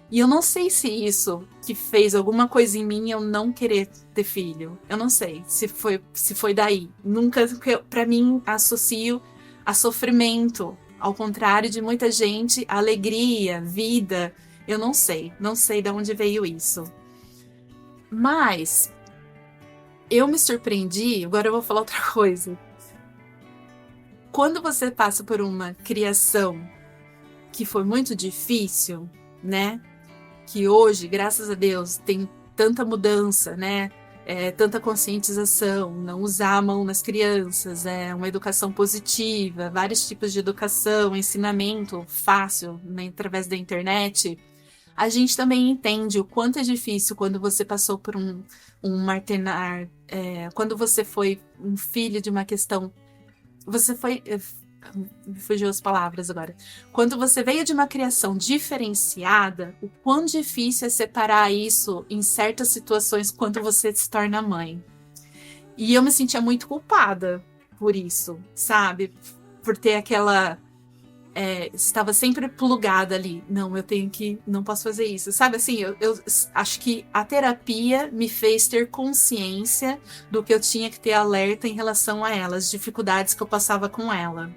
E eu não sei se isso que fez alguma coisa em mim eu não querer ter filho. Eu não sei se foi daí. Nunca, para mim, associo a sofrimento. Ao contrário de muita gente, alegria, vida. Eu não sei de onde veio isso. Mas eu me surpreendi, agora eu vou falar outra coisa. Quando você passa por uma criação que foi muito difícil, né? Que hoje, graças a Deus, tem tanta mudança, né? Tanta conscientização, não usar a mão nas crianças, uma educação positiva, vários tipos de educação, ensinamento fácil, né, através da internet. A gente também entende o quanto é difícil quando você passou por um maternar, quando você foi um filho de uma questão. Você foi. Me fugiu as palavras agora. Quando você veio de uma criação diferenciada, o quão difícil é separar isso em certas situações quando você se torna mãe. E eu me sentia muito culpada por isso, sabe? Por ter aquela. Estava sempre plugada ali. Não, não posso fazer isso. Sabe assim, eu acho que a terapia me fez ter consciência do que eu tinha que ter alerta em relação a ela, as dificuldades que eu passava com ela.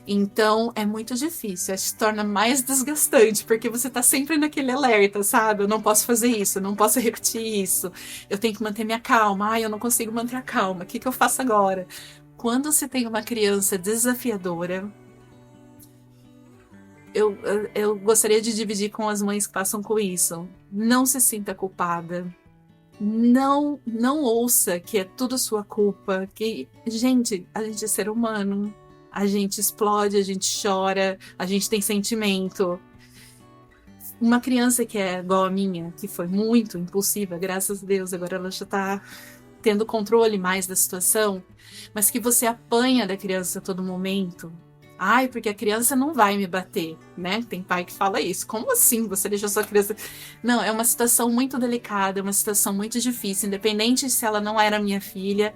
Então, é muito difícil, acho que se torna mais desgastante, porque você tá sempre naquele alerta, sabe? Eu não posso fazer isso, eu não posso repetir isso, eu tenho que manter minha calma, eu não consigo manter a calma, o que eu faço agora? Quando você tem uma criança desafiadora, eu gostaria de dividir com as mães que passam com isso. Não se sinta culpada. Não ouça que é tudo sua culpa. Que, gente, a gente é ser humano. A gente explode, a gente chora, a gente tem sentimento. Uma criança que é igual a minha, que foi muito impulsiva, graças a Deus, agora ela já tá tendo controle mais da situação, mas que você apanha da criança a todo momento. Porque a criança não vai me bater, né? Tem pai que fala isso. Como assim você deixou sua criança... Não, é uma situação muito delicada, é uma situação muito difícil, independente se ela não era minha filha.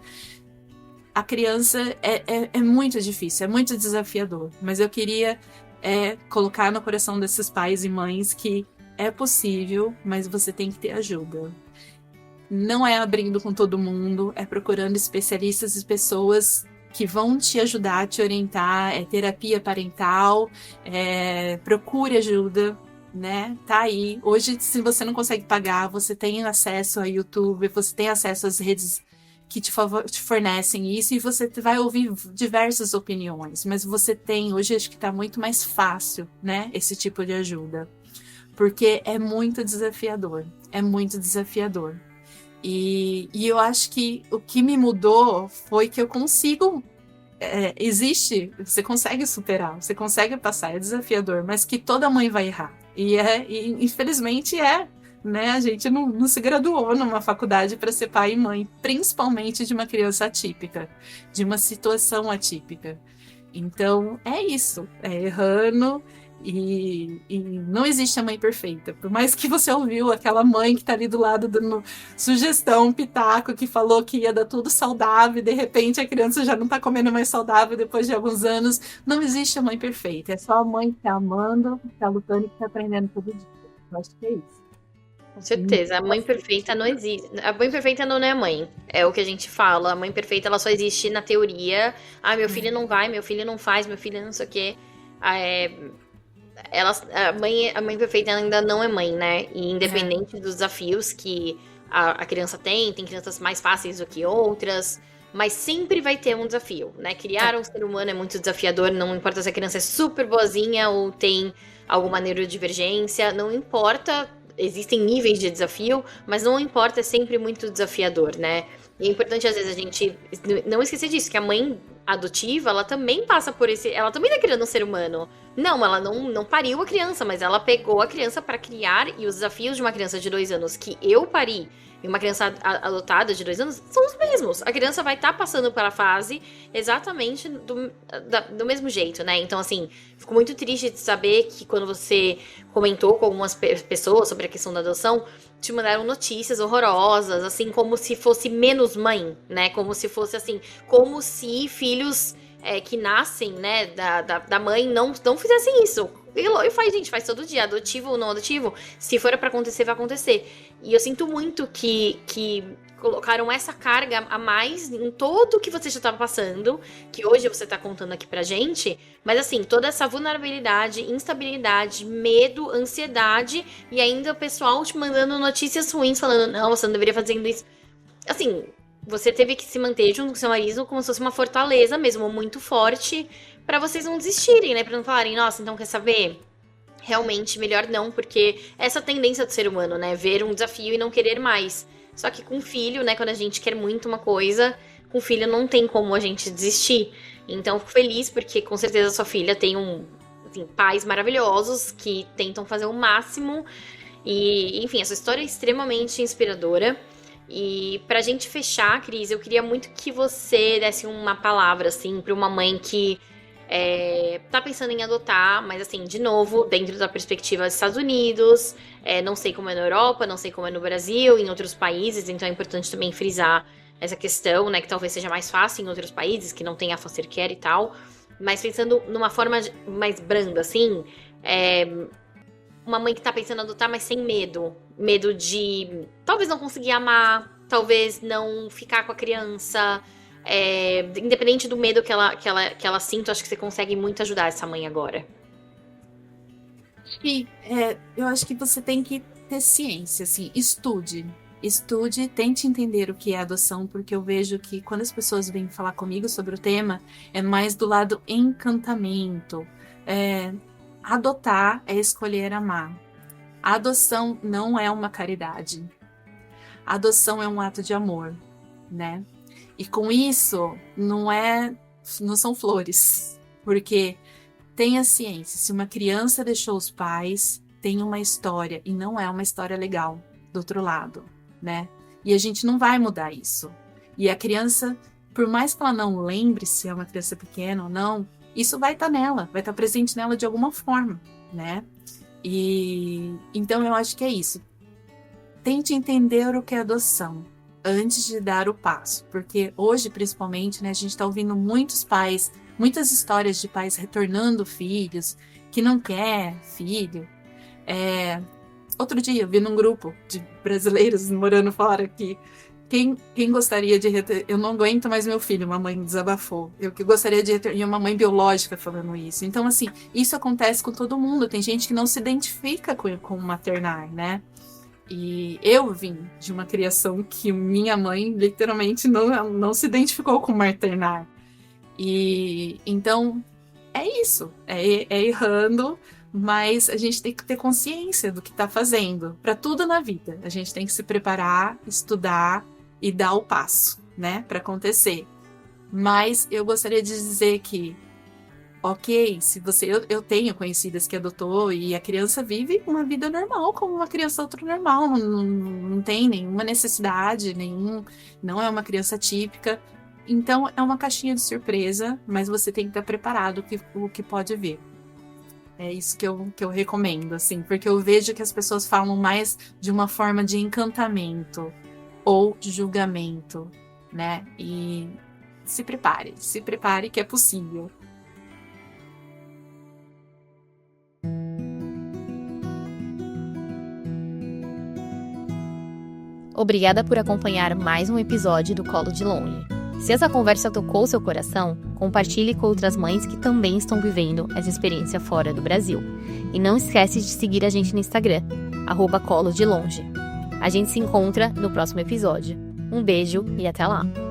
A criança é muito difícil, é muito desafiador. Mas eu queria colocar no coração desses pais e mães que é possível, mas você tem que ter ajuda. Não é abrindo com todo mundo, é procurando especialistas e pessoas que vão te ajudar, te orientar, terapia parental, procure ajuda, né? Tá aí. Hoje, se você não consegue pagar, você tem acesso a YouTube, você tem acesso às redes que te fornecem isso, e você vai ouvir diversas opiniões, mas você tem, hoje acho que está muito mais fácil, né, esse tipo de ajuda, porque é muito desafiador, e eu acho que o que me mudou foi que eu consigo, você consegue superar, você consegue passar, é desafiador, mas que toda mãe vai errar, e infelizmente né? A gente não se graduou numa faculdade para ser pai e mãe, principalmente de uma criança atípica, de uma situação atípica. Então, é isso. É errando e não existe a mãe perfeita. Por mais que você ouviu aquela mãe que está ali do lado dando sugestão, pitaco, que falou que ia dar tudo saudável e de repente a criança já não está comendo mais saudável depois de alguns anos. Não existe a mãe perfeita. É só a mãe que está amando, que está lutando e que está aprendendo todo dia. Eu acho que é isso. Com certeza, a mãe perfeita não existe. A mãe perfeita não é mãe. É o que a gente fala. A mãe perfeita ela só existe na teoria. Ah, meu filho não vai, meu filho não faz, meu filho não sei o quê. A mãe perfeita ainda não é mãe, né? E independente dos desafios que a criança tem crianças mais fáceis do que outras. Mas sempre vai ter um desafio, né? Criar um ser humano é muito desafiador. Não importa se a criança é super boazinha ou tem alguma neurodivergência. Não importa. Existem níveis de desafio, mas não importa, é sempre muito desafiador, né? E é importante, às vezes, a gente não esquecer disso, que a mãe adotiva, ela também passa por esse... Ela também tá criando um ser humano. Não, ela não pariu a criança, mas ela pegou a criança para criar, e os desafios de uma criança de 2 anos que eu pari e uma criança adotada de 2 anos são os mesmos. A criança vai estar passando pela fase exatamente do mesmo jeito, né? Então, assim, fico muito triste de saber que quando você comentou com algumas pessoas sobre a questão da adoção, te mandaram notícias horrorosas, assim, como se fosse menos mãe, né? Como se fosse, assim, como se filhos que nascem, né, da mãe não fizessem isso. E faz, gente, faz todo dia, adotivo ou não adotivo. Se for pra acontecer, vai acontecer. E eu sinto muito que colocaram essa carga a mais em tudo que você já estava passando, que hoje você tá contando aqui pra gente, mas assim, toda essa vulnerabilidade, instabilidade, medo, ansiedade, e ainda o pessoal te mandando notícias ruins, falando, não, você não deveria fazer isso. Assim, você teve que se manter junto com seu marido como se fosse uma fortaleza mesmo, muito forte, pra vocês não desistirem, né? Pra não falarem, nossa, então quer saber? Realmente, melhor não, porque essa tendência do ser humano, né? Ver um desafio e não querer mais. Só que com filho, né? Quando a gente quer muito uma coisa, com filho não tem como a gente desistir. Então, fico feliz porque com certeza sua filha tem pais maravilhosos que tentam fazer o máximo. E, enfim, essa história é extremamente inspiradora. E pra gente fechar, Cris, eu queria muito que você desse uma palavra, assim, pra uma mãe que tá pensando em adotar, mas assim, de novo, dentro da perspectiva dos Estados Unidos, não sei como é na Europa, não sei como é no Brasil, em outros países, então é importante também frisar essa questão, né, que talvez seja mais fácil em outros países, que não tem a foster care e tal, mas pensando numa forma mais branda, assim, uma mãe que tá pensando em adotar, mas sem medo de talvez não conseguir amar, talvez não ficar com a criança. Independente do medo que ela sinta, acho que você consegue muito ajudar essa mãe agora. Eu acho que você tem que ter ciência, assim, estude, tente entender o que é adoção, porque eu vejo que quando as pessoas vêm falar comigo sobre o tema, é mais do lado encantamento. Adotar é escolher amar. A adoção não é uma caridade. A adoção é um ato de amor, né? E com isso, não são flores, porque tenha ciência, se uma criança deixou os pais, tem uma história, e não é uma história legal do outro lado, né? E a gente não vai mudar isso. E a criança, por mais que ela não lembre se é uma criança pequena ou não, isso vai estar nela, vai estar presente nela de alguma forma, né? E então eu acho que é isso. Tente entender o que é adoção antes de dar o passo, porque hoje, principalmente, né, a gente está ouvindo muitas histórias de pais retornando filhos, que não quer filho. Outro dia eu vi num grupo de brasileiros morando fora que quem gostaria de retornar, eu não aguento mais meu filho, uma mãe desabafou, eu que gostaria de retornar, e uma mãe biológica falando isso. Então, assim, isso acontece com todo mundo, tem gente que não se identifica com maternar, né? E eu vim de uma criação que minha mãe literalmente não se identificou com maternar. E então é isso, é errando, mas a gente tem que ter consciência do que está fazendo. Para tudo na vida, a gente tem que se preparar, estudar e dar o passo, né, para acontecer. Mas eu gostaria de dizer que, ok, se eu tenho conhecidas que adotou e a criança vive uma vida normal, como uma criança outra normal, não tem nenhuma necessidade, não é uma criança típica. Então é uma caixinha de surpresa, mas você tem que estar preparado o que pode vir. É isso que eu recomendo, assim, porque eu vejo que as pessoas falam mais de uma forma de encantamento ou de julgamento, né? E se prepare que é possível. Obrigada por acompanhar mais um episódio do Colo de Longe. Se essa conversa tocou seu coração, compartilhe com outras mães que também estão vivendo essa experiência fora do Brasil. E não esquece de seguir a gente no Instagram, @colodelonge. A gente se encontra no próximo episódio. Um beijo e até lá!